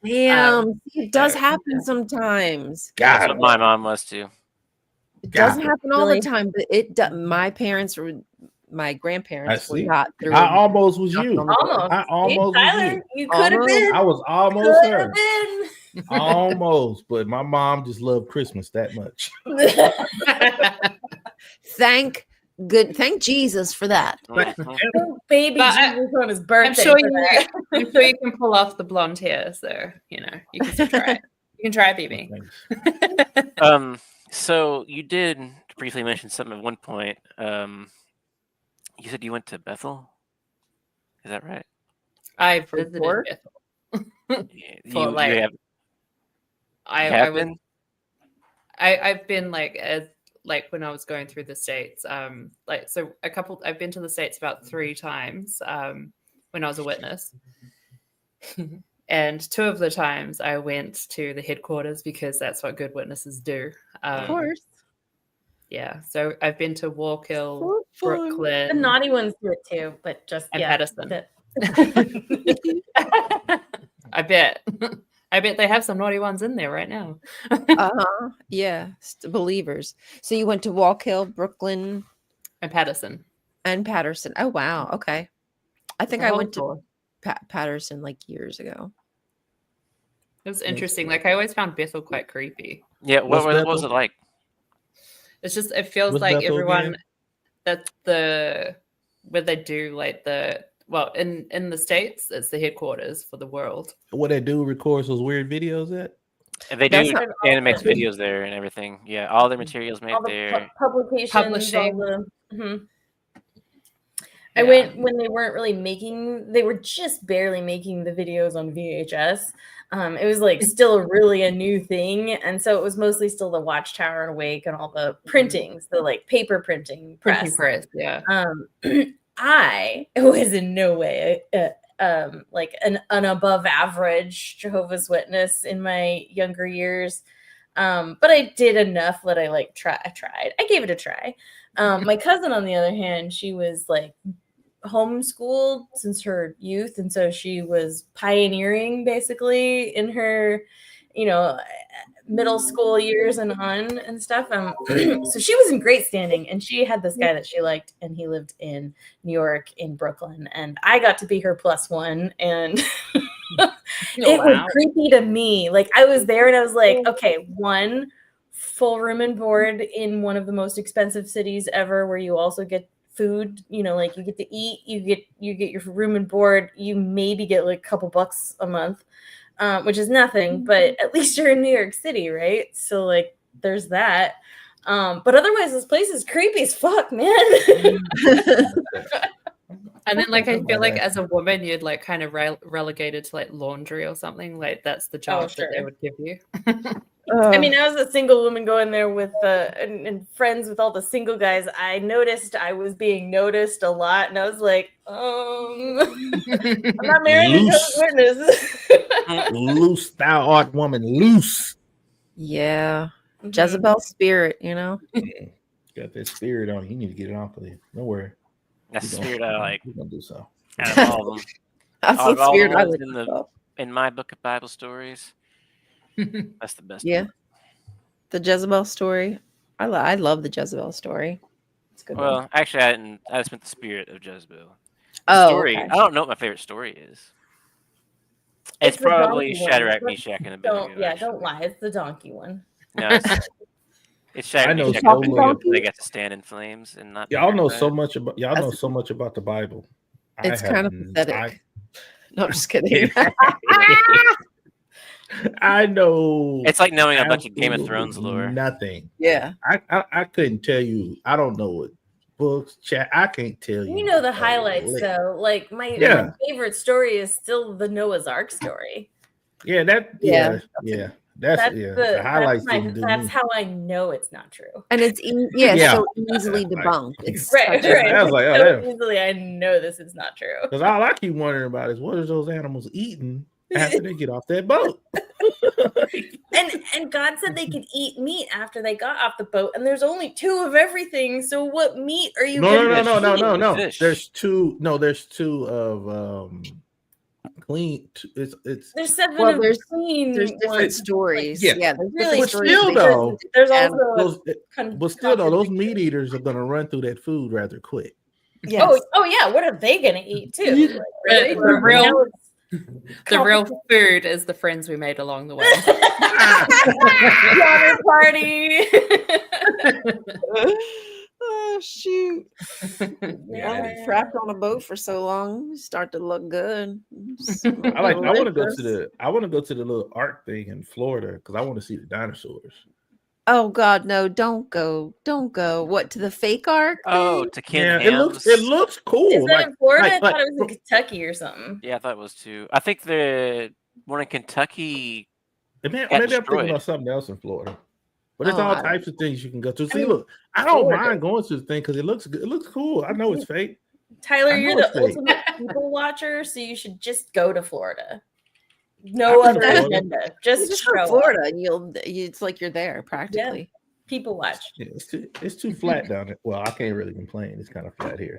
Speaker 1: Damn, it does happen sometimes.
Speaker 3: That's what my mom was too.
Speaker 1: It doesn't happen all the time, but my grandparents were not through.
Speaker 5: I almost was you.
Speaker 2: Almost.
Speaker 5: I almost was you.
Speaker 2: You could have been.
Speaker 5: I was almost her. Almost, but my mom just loved Christmas that much.
Speaker 1: Thank Jesus for that.
Speaker 2: Baby Jesus on his birthday.
Speaker 4: I'm sure you can pull off the blonde hair, so you know you can still try it. You can try it, BB.
Speaker 3: So you did briefly mention something at one point. You said you went to Bethel. Is that right?
Speaker 4: I visited Bethel. I've been like when I was going through the States, I've been to the States about 3 times when I was a witness. And 2 of the times I went to the headquarters because that's what good witnesses do.
Speaker 1: Of course.
Speaker 4: Yeah. So I've been to Wallkill, Brooklyn.
Speaker 2: The naughty ones do it too, but just
Speaker 4: Patterson. I bet they have some naughty ones in there right now.
Speaker 1: Yeah, believers. So you went to Wallkill, Brooklyn,
Speaker 4: and Patterson.
Speaker 1: Oh wow, okay. I think I went to Patterson like years ago.
Speaker 4: It was interesting. Like I always found Bethel quite creepy.
Speaker 3: Yeah, what was it like?
Speaker 4: It's just it feels like Bethel everyone that's where they do like in the States, it's the headquarters for the world.
Speaker 5: What they do records those weird videos at?
Speaker 3: And they do animates videos there and everything. Yeah, all their materials made there.
Speaker 2: Publishing. I went when they weren't really they were just barely making the videos on VHS. It was like still really a new thing. And so it was mostly still the Watchtower and Awake and all the printings, the like paper printing press.
Speaker 4: Yeah.
Speaker 2: I was in no way like an above average Jehovah's Witness in my younger years. But I did enough that I tried. I gave it a try. My cousin, on the other hand, she was like homeschooled since her youth. And so she was pioneering basically in her, middle school years and on and stuff. So she was in great standing, and she had this guy that she liked, and he lived in New York, in Brooklyn, and I got to be her +1, and it was creepy to me. Like I was there and I was like, okay, 1 full room and board in one of the most expensive cities ever, where you also get food, like you get to eat, you get your room and board, you maybe get like a couple bucks a month. which is nothing, but at least you're in New York City, right? So like there's that. But otherwise this place is creepy as fuck, man.
Speaker 4: And then like I feel like as a woman you'd like kind of relegated to like laundry or something, like that's the job that they would give you.
Speaker 2: I mean, I was a single woman going there with and friends with all the single guys. I noticed I was being noticed a lot, and I was like, I'm not married to Jehovah's Witness.
Speaker 5: Loose, thou art woman, loose.
Speaker 1: Yeah. Jezebel spirit, you know.
Speaker 5: Got that spirit on you. You need to get it off of you. Don't worry.
Speaker 3: That's the spirit I like.
Speaker 5: We're gonna do so.
Speaker 3: Out of all of them.
Speaker 1: That's
Speaker 3: Out of
Speaker 1: the
Speaker 3: all
Speaker 1: spirit
Speaker 3: the
Speaker 1: I
Speaker 3: ones
Speaker 1: like.
Speaker 3: in my book of Bible stories, that's the best.
Speaker 1: Yeah.
Speaker 3: one.
Speaker 1: The Jezebel story. I love the Jezebel story. It's a good.
Speaker 3: Well,
Speaker 1: one.
Speaker 3: actually, I didn't. I just meant the spirit of Jezebel.
Speaker 1: Oh,
Speaker 3: Story.
Speaker 1: okay.
Speaker 3: I don't know what my favorite story is. It's
Speaker 2: the
Speaker 3: probably
Speaker 2: donkey one.
Speaker 3: Shadrach, Meshach, and Abednego.
Speaker 2: Don't lie. It's the donkey one.
Speaker 3: No, it's Shadrach,
Speaker 5: I know
Speaker 3: Meshach,
Speaker 5: so
Speaker 3: and Abednego.
Speaker 5: much.
Speaker 3: They got to stand in flames and not.
Speaker 5: Y'all know
Speaker 3: burned
Speaker 5: so
Speaker 3: by it.
Speaker 5: much about. Y'all know so much about the Bible.
Speaker 1: It's kind of pathetic. No, I'm just kidding.
Speaker 5: I know.
Speaker 3: It's like knowing a bunch of Game of
Speaker 5: absolutely
Speaker 3: Thrones lore.
Speaker 5: Nothing.
Speaker 1: Yeah.
Speaker 5: I couldn't tell you. I don't know what books, chat. I can't tell you.
Speaker 2: You know the highlights
Speaker 5: lick.
Speaker 2: though. Like my favorite story is still the Noah's Ark story.
Speaker 5: Yeah, that.
Speaker 1: Yeah.
Speaker 5: Yeah. That's the highlights.
Speaker 2: That's how I know it's not true.
Speaker 1: And it's so easily debunked. It's
Speaker 2: Right.
Speaker 5: I was like, oh,
Speaker 2: so easily I know this is not true.
Speaker 5: Because all I keep wondering about is what are those animals eating after they get off that boat?
Speaker 2: And God said they could eat meat after they got off the boat, and there's only 2 of everything. So what meat are you?
Speaker 5: No.
Speaker 3: Fish.
Speaker 5: There's 2. No, there's 2 of clean.
Speaker 2: There's 7
Speaker 1: Well,
Speaker 2: of
Speaker 1: there's
Speaker 2: clean.
Speaker 1: there's different
Speaker 2: ones.
Speaker 1: stories.
Speaker 5: Yeah.
Speaker 1: Yeah, there's
Speaker 2: Really,
Speaker 1: different
Speaker 5: But
Speaker 1: stories.
Speaker 5: still, though,
Speaker 2: there's also
Speaker 5: but still though, those meat eaters are gonna run through that food rather quick.
Speaker 1: Yes.
Speaker 2: Oh yeah, what are they gonna eat too? Like, really?
Speaker 4: The real food is the friends we made along the way.
Speaker 2: Water party.
Speaker 1: Oh shoot!
Speaker 2: Yeah.
Speaker 1: Trapped on a boat for so long, you start to look good.
Speaker 5: I want to go to the little ark thing in Florida because I want to see the dinosaurs.
Speaker 1: Oh God, no! Don't go! Don't go! What, to the fake ark?
Speaker 3: Oh,
Speaker 1: thing?
Speaker 3: to Ken
Speaker 5: Yeah,
Speaker 3: Ham's.
Speaker 5: it looks cool.
Speaker 2: Is that in Florida? I
Speaker 5: like-
Speaker 2: thought it was in Kentucky or something.
Speaker 3: Yeah, I thought it was too. I think the one in Kentucky.
Speaker 5: Maybe
Speaker 3: got
Speaker 5: I'm thinking
Speaker 3: destroyed.
Speaker 5: about something else in Florida. But there's
Speaker 1: Oh,
Speaker 5: all
Speaker 1: I-
Speaker 5: types of things you can go to. See,
Speaker 2: mean,
Speaker 5: look, I don't
Speaker 2: Florida.
Speaker 5: mind going to the thing because it looks good. It looks cool. I know it's fake.
Speaker 2: Tyler,
Speaker 5: I
Speaker 2: you're
Speaker 5: know
Speaker 2: the
Speaker 5: it's fake.
Speaker 2: ultimate people watcher, so you should just go to Florida. No
Speaker 5: I've been
Speaker 2: other
Speaker 5: to Florida.
Speaker 2: agenda.
Speaker 1: You
Speaker 2: Just
Speaker 1: just
Speaker 2: show
Speaker 1: go to
Speaker 2: up.
Speaker 1: Florida, and it's like you're there practically.
Speaker 2: People watch.
Speaker 5: Yeah, it's too flat down there. Well, I can't really complain. It's kind of flat here.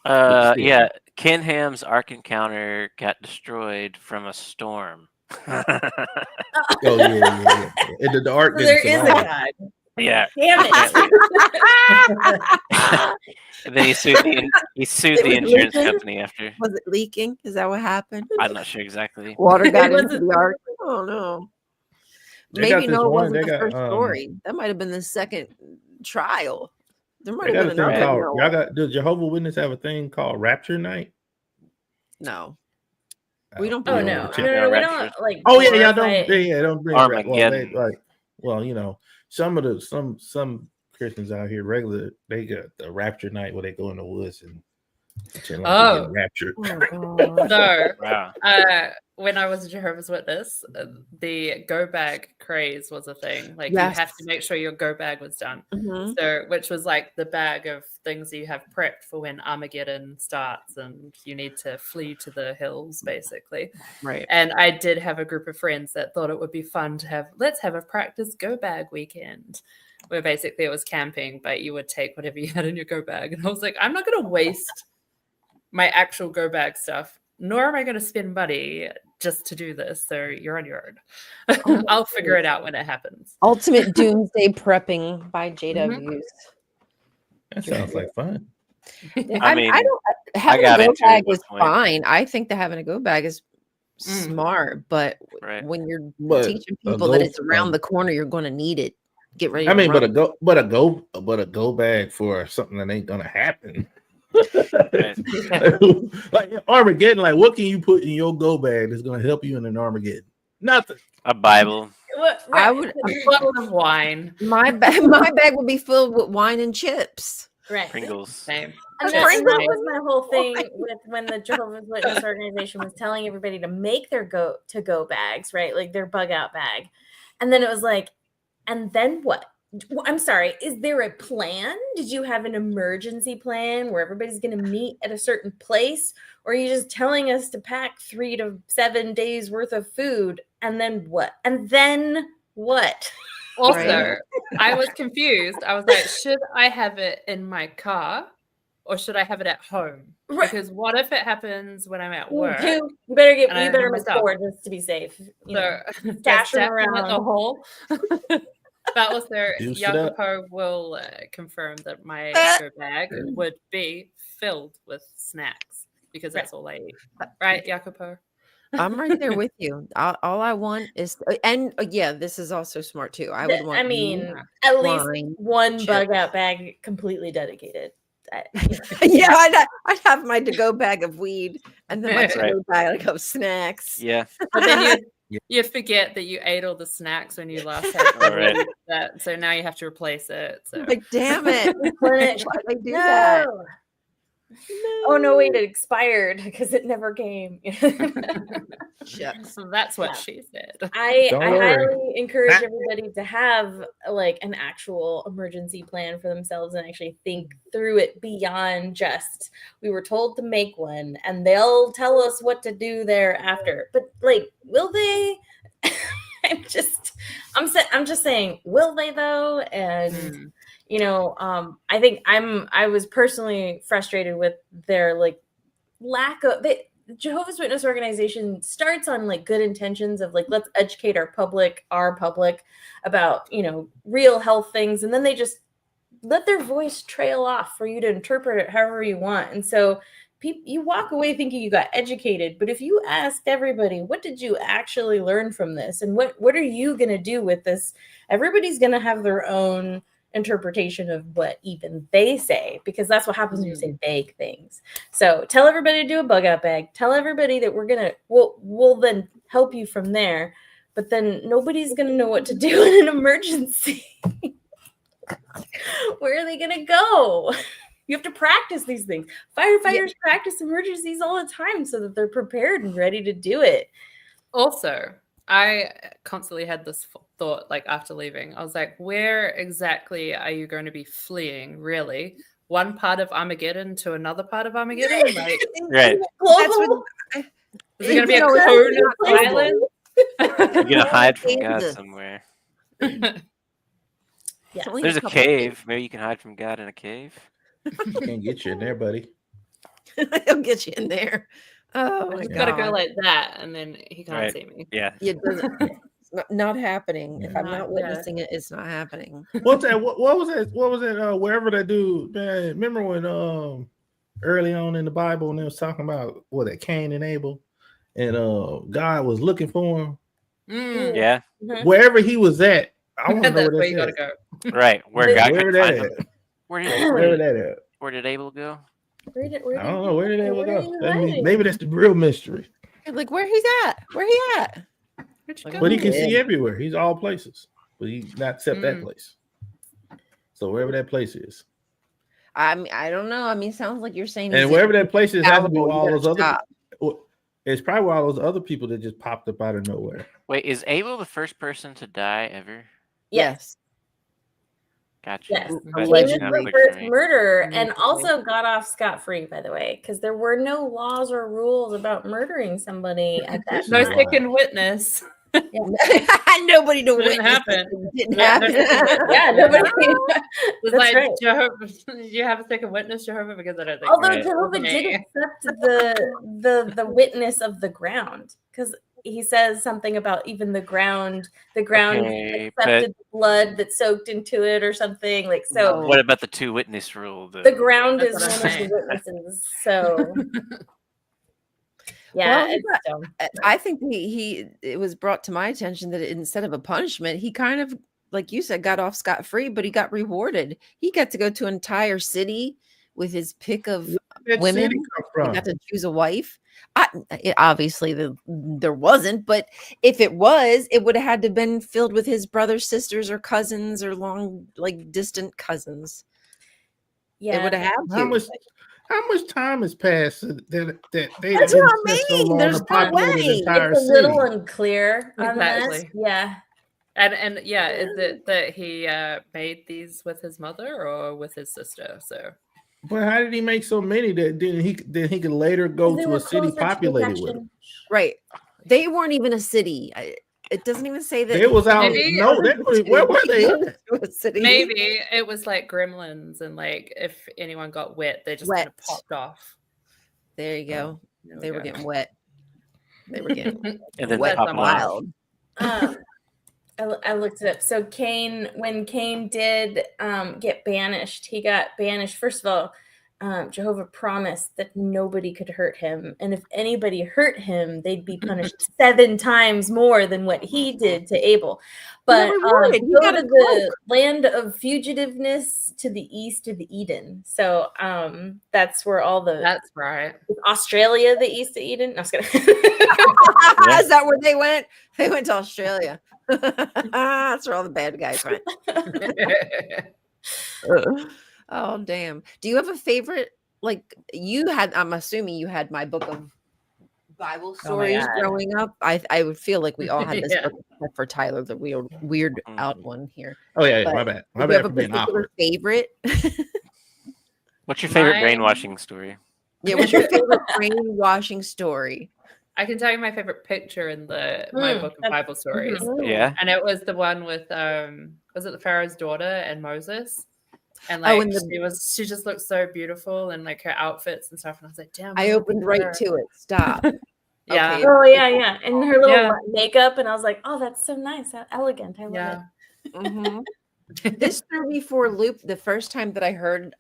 Speaker 5: So.
Speaker 3: Yeah, Ken Ham's Ark Encounter got destroyed from a storm.
Speaker 5: Oh yeah. And the ark
Speaker 2: So
Speaker 5: didn't
Speaker 2: there is a
Speaker 5: survive.
Speaker 2: God.
Speaker 3: Yeah.
Speaker 2: Damn it.
Speaker 3: And then he sued the
Speaker 1: It was
Speaker 3: insurance
Speaker 1: leaking?
Speaker 3: company after.
Speaker 1: Was it leaking? Is that what happened?
Speaker 3: I'm not sure exactly.
Speaker 1: Water got
Speaker 2: It
Speaker 1: into
Speaker 2: wasn't-
Speaker 1: the ark. Oh no.
Speaker 5: They got
Speaker 1: Maybe
Speaker 5: this
Speaker 1: no, it
Speaker 5: one-
Speaker 1: wasn't
Speaker 5: they
Speaker 1: the
Speaker 5: got,
Speaker 1: first story. That might have been the second trial. There might
Speaker 5: They
Speaker 1: have
Speaker 5: got a
Speaker 1: been
Speaker 5: thing
Speaker 1: another.
Speaker 5: called. Y'all got. Does Jehovah Witness have a thing called Rapture Night?
Speaker 1: No. We don't
Speaker 2: Oh
Speaker 1: believe
Speaker 2: no.
Speaker 1: in that.
Speaker 2: No, we
Speaker 3: Rapture.
Speaker 2: don't like.
Speaker 5: Oh yeah, y'all
Speaker 2: glorify-
Speaker 5: don't. Yeah, don't bring. Well,
Speaker 3: Armageddon.
Speaker 5: you know, some Christians out here regular. They got the Rapture Night where they go in the woods and pretend like they
Speaker 4: Oh.
Speaker 5: get raptured.
Speaker 1: Oh, God.
Speaker 4: No.
Speaker 3: Wow.
Speaker 4: When I was a Jehovah's Witness, the go bag craze was a thing. Like you have
Speaker 1: Yes.
Speaker 4: to make sure your go bag was done.
Speaker 1: Mhm.
Speaker 4: So, which was like the bag of things you have prepped for when Armageddon starts and you need to flee to the hills, basically.
Speaker 1: Right.
Speaker 4: And I did have a group of friends that thought it would be fun to let's have a practice go bag weekend, where basically it was camping, but you would take whatever you had in your go bag. And I was like, I'm not going to waste my actual go bag stuff, nor am I going to spend money just to do this. So you're on your own.
Speaker 1: Oh,
Speaker 4: I'll figure it out when it happens.
Speaker 1: Ultimate Doomsday Prepping by JWs.
Speaker 5: That sounds like fun.
Speaker 3: I mean,
Speaker 1: I don't. Having
Speaker 3: got
Speaker 1: a go
Speaker 3: into it
Speaker 1: bag
Speaker 3: at one
Speaker 1: is
Speaker 3: point.
Speaker 1: fine. I think that having a go bag is smart, but
Speaker 3: Right.
Speaker 1: when you're
Speaker 5: But
Speaker 1: teaching
Speaker 5: a
Speaker 1: people that
Speaker 5: go-
Speaker 1: it's around the corner, you're going to need it. Get ready.
Speaker 5: I
Speaker 1: to
Speaker 5: mean, but
Speaker 1: run.
Speaker 5: a go bag for something that ain't gonna happen. Like Armageddon, like what can you put in your go bag that's gonna help you in an Armageddon? Nothing.
Speaker 3: A Bible.
Speaker 1: I would
Speaker 4: A bottle of wine.
Speaker 1: my bag would be filled with wine and chips.
Speaker 2: Right.
Speaker 3: Pringles.
Speaker 4: Same.
Speaker 2: And
Speaker 1: Just
Speaker 2: that
Speaker 1: Pringles.
Speaker 2: was my whole thing with when the Jehovah's Witness organization was telling everybody to make their go bags, right? Like their bug out bag. And then it was like, and then what? I'm sorry, is there a plan? Did you have an emergency plan where everybody's going to meet at a certain place? Or are you just telling us to pack 3 to 7 days worth of food? And then what? And then what?
Speaker 4: Also,
Speaker 1: Right.
Speaker 4: I was confused. I was like, should I have it in my car or should I have it at home?
Speaker 2: Right.
Speaker 4: Because what if it happens when I'm at work?
Speaker 2: You better
Speaker 4: And I
Speaker 2: make
Speaker 4: myself.
Speaker 2: 4 just to be safe. You know.
Speaker 4: So
Speaker 2: Stash them
Speaker 4: at the
Speaker 2: around.
Speaker 4: hole. But also,
Speaker 5: Juice it up.
Speaker 4: Jacopo will confirm that my go bag would be filled with snacks because that's all I eat. Right, Jacopo?
Speaker 1: I'm right there with you. All I want is, and yeah, this is also smart too. I would want.
Speaker 2: I mean, at least
Speaker 1: wine,
Speaker 2: one
Speaker 1: chips.
Speaker 2: bug out bag completely dedicated.
Speaker 1: Yeah, I'd have my to-go bag of weed and then my to-go bag of snacks.
Speaker 3: Yeah.
Speaker 4: But then you forget that you ate all the snacks when you last had
Speaker 3: Right.
Speaker 4: that, so now you have to replace it. So.
Speaker 1: Like, damn it!
Speaker 2: Replenish.
Speaker 1: Why'd they do that?
Speaker 2: No. Oh no, wait, it expired because it never came.
Speaker 1: Shucks.
Speaker 4: So that's what
Speaker 2: Yeah.
Speaker 4: she said.
Speaker 2: I
Speaker 5: Don't worry.
Speaker 2: highly encourage everybody to have like an actual emergency plan for themselves and actually think through it beyond just we were told to make one and they'll tell us what to do thereafter. But like, will they? I'm just saying, will they though? And you know, I think I was personally frustrated with their like lack of Jehovah's Witness organization starts on like good intentions of like, let's educate our public about, you know, real health things. And then they just let their voice trail off for you to interpret it however you want. And so you walk away thinking you got educated, but if you asked everybody, what did you actually learn from this? And what are you going to do with this? Everybody's going to have their own interpretation of what even they say, because that's what happens when you say vague things. So tell everybody to do a bug out bag. Tell everybody that we'll then help you from there. But then nobody's going to know what to do in an emergency. Where are they going to go? You have to practice these things. Firefighters practice emergencies all the time so that they're prepared and ready to do it.
Speaker 4: Also, I constantly had this thought, like after leaving, I was like, where exactly are you going to be fleeing, really? One part of Armageddon to another part of Armageddon? Like,
Speaker 3: Right.
Speaker 2: Global?
Speaker 4: is it going to be a
Speaker 1: No,
Speaker 4: cone
Speaker 1: it's
Speaker 4: of silence?
Speaker 3: You're gonna hide from God
Speaker 1: Jesus.
Speaker 3: somewhere.
Speaker 2: Yes.
Speaker 1: It's only
Speaker 3: There's a
Speaker 1: couple
Speaker 3: cave. Maybe you can hide from God in a cave.
Speaker 5: Can't get you in there, buddy.
Speaker 1: He'll get you in there. Oh my
Speaker 4: It's
Speaker 1: god!
Speaker 4: got to go like that, and then he can't
Speaker 3: Right.
Speaker 4: see me.
Speaker 3: Yeah.
Speaker 1: It doesn't. It's not happening. If I'm not
Speaker 4: Not
Speaker 1: witnessing it, it's not happening.
Speaker 5: What's that? What was that? What was that? Wherever that dude, man. Remember when early on in the Bible when they was talking about that Cain and Abel, and God was looking for him.
Speaker 3: Yeah.
Speaker 2: Mhm.
Speaker 5: Wherever he was at, I want to know
Speaker 4: That's
Speaker 5: where
Speaker 4: where you got
Speaker 5: that's
Speaker 4: to
Speaker 5: at.
Speaker 4: go.
Speaker 3: Right. Where God
Speaker 5: Where
Speaker 3: could
Speaker 5: that
Speaker 3: find
Speaker 5: at?
Speaker 3: him. Where
Speaker 5: Where that at?
Speaker 3: did Abel go?
Speaker 2: Where
Speaker 5: I don't know. Where did Abel
Speaker 2: where
Speaker 5: go?
Speaker 2: are you
Speaker 5: That mean-
Speaker 2: hiding?
Speaker 5: maybe that's the real mystery.
Speaker 1: Like where he's at? Where he at?
Speaker 4: Where'd you
Speaker 1: Like,
Speaker 4: go?
Speaker 5: But he can see
Speaker 1: Yeah.
Speaker 5: everywhere. He's all places, but he's not except that place. So wherever that place is,
Speaker 1: I mean, I don't know. I mean, sounds like you're saying.
Speaker 5: and
Speaker 1: he's
Speaker 5: wherever that place is, has to be
Speaker 1: infallible.
Speaker 5: where all
Speaker 1: You
Speaker 5: those
Speaker 1: gotta
Speaker 5: other.
Speaker 1: stop.
Speaker 5: It's probably where all those other people that just popped up out of nowhere.
Speaker 3: Wait, is Abel the first person to die ever?
Speaker 1: Yes.
Speaker 3: Gotcha.
Speaker 2: Yes.
Speaker 3: That
Speaker 2: He was
Speaker 1: Allegedly.
Speaker 3: sounds
Speaker 2: the
Speaker 3: like
Speaker 2: first
Speaker 3: to me.
Speaker 2: murderer and
Speaker 4: Allegedly.
Speaker 2: also got off scot-free, by the way, because there were no laws or rules about murdering somebody at that
Speaker 4: No
Speaker 2: time.
Speaker 4: second witness.
Speaker 1: Nobody knew
Speaker 4: It didn't
Speaker 1: what
Speaker 4: happen.
Speaker 1: Didn't
Speaker 4: Yeah,
Speaker 1: happen.
Speaker 2: Yeah, nobody.
Speaker 4: It's
Speaker 2: That's
Speaker 4: like
Speaker 2: right.
Speaker 4: Jehovah. You have a second witness, Jehovah, because I don't think.
Speaker 2: Although
Speaker 3: Right.
Speaker 2: Jehovah did accept the witness of the ground, because he says something about even the ground
Speaker 3: Okay,
Speaker 2: accepted the blood that soaked into it or something like so.
Speaker 1: No.
Speaker 3: What about the 2-witness rule? Though?
Speaker 2: The ground
Speaker 4: That's
Speaker 2: is
Speaker 4: what
Speaker 2: one
Speaker 4: I'm
Speaker 2: of
Speaker 4: saying.
Speaker 2: the witnesses. So yeah,
Speaker 1: Well,
Speaker 2: it's dumb.
Speaker 1: I think it was brought to my attention that instead of a punishment, he kind of, like you said, got off scot-free, but he got rewarded. He got to go to an entire city with his pick of
Speaker 5: that
Speaker 1: women.
Speaker 5: city come
Speaker 1: They
Speaker 5: from?
Speaker 1: got to choose a wife. Obviously, there wasn't, but if it was, it would have had to been filled with his brothers, sisters, or cousins, or long, like distant cousins. They would have had to.
Speaker 5: How much time has passed that they
Speaker 1: That's
Speaker 5: didn't
Speaker 1: what I
Speaker 5: spend so
Speaker 1: mean.
Speaker 5: long
Speaker 1: There's
Speaker 5: to
Speaker 1: no
Speaker 5: populate an
Speaker 1: way.
Speaker 5: entire
Speaker 2: It's a
Speaker 5: city?
Speaker 2: little unclear on
Speaker 4: Exactly.
Speaker 2: this. Yeah.
Speaker 4: And yeah, is it that he made these with his mother or with his sister? So,
Speaker 5: But how did he make so many that then he could later go
Speaker 2: They
Speaker 5: to
Speaker 2: were
Speaker 5: a city
Speaker 2: closer to the
Speaker 5: populated with them?
Speaker 2: action.
Speaker 1: Right. They weren't even a city. It doesn't even say that.
Speaker 5: They was out.
Speaker 4: Maybe-
Speaker 5: No, where were they? At?
Speaker 1: A city.
Speaker 4: maybe it was like gremlins, and like if anyone got wet, they just kind of
Speaker 1: Wet.
Speaker 4: popped off.
Speaker 1: There you go.
Speaker 4: There we
Speaker 1: They were
Speaker 4: go.
Speaker 1: getting wet. They were getting
Speaker 3: And then
Speaker 1: wet
Speaker 3: pop
Speaker 1: and
Speaker 3: off.
Speaker 1: wild.
Speaker 2: I looked it up. So when Cain did get banished, he got banished. First of all, Jehovah promised that nobody could hurt him, and if anybody hurt him, they'd be punished 7 times more than what he did to Abel. But
Speaker 1: rewarded. He
Speaker 2: go
Speaker 1: got
Speaker 2: to
Speaker 1: a
Speaker 2: the land of fugitiveness to the east of Eden. So that's where all the
Speaker 4: That's right.
Speaker 2: is Australia, the east of Eden. No, I was kidding.
Speaker 1: Is that where they went? They went to Australia. That's where all the bad guys went. Oh, damn. Do you have a favorite? Like you had, I'm assuming you had my book of Bible stories
Speaker 4: God.
Speaker 1: growing up. I would feel like we all had this
Speaker 4: Yeah.
Speaker 1: book except for Tyler, the weird out one here.
Speaker 5: Oh yeah,
Speaker 1: But
Speaker 5: my bad.
Speaker 1: Do
Speaker 5: My
Speaker 1: you
Speaker 5: bad
Speaker 1: have
Speaker 5: for
Speaker 1: a
Speaker 5: being
Speaker 1: particular
Speaker 5: awkward.
Speaker 1: favorite?
Speaker 3: What's your favorite
Speaker 4: Mine-
Speaker 3: brainwashing story?
Speaker 1: Yeah, what's your favorite brainwashing story?
Speaker 4: I can tell you my favorite picture in my book of
Speaker 2: that's-
Speaker 4: Bible stories.
Speaker 3: Yeah.
Speaker 4: And it was the one with was it the Pharaoh's daughter and Moses? And
Speaker 1: Oh,
Speaker 4: like
Speaker 1: and
Speaker 4: she just looked so beautiful and like her outfits and stuff. And I was like, damn.
Speaker 1: I
Speaker 4: wanna
Speaker 1: opened
Speaker 4: be
Speaker 1: right
Speaker 4: her.
Speaker 1: to it. Stop.
Speaker 4: Yeah.
Speaker 1: Okay.
Speaker 2: Oh yeah, and her little
Speaker 4: Yeah.
Speaker 2: makeup, and I was like, oh, that's so nice, how elegant. I love
Speaker 4: Yeah.
Speaker 1: Mhm. This threw me for a loop. The first time that I heard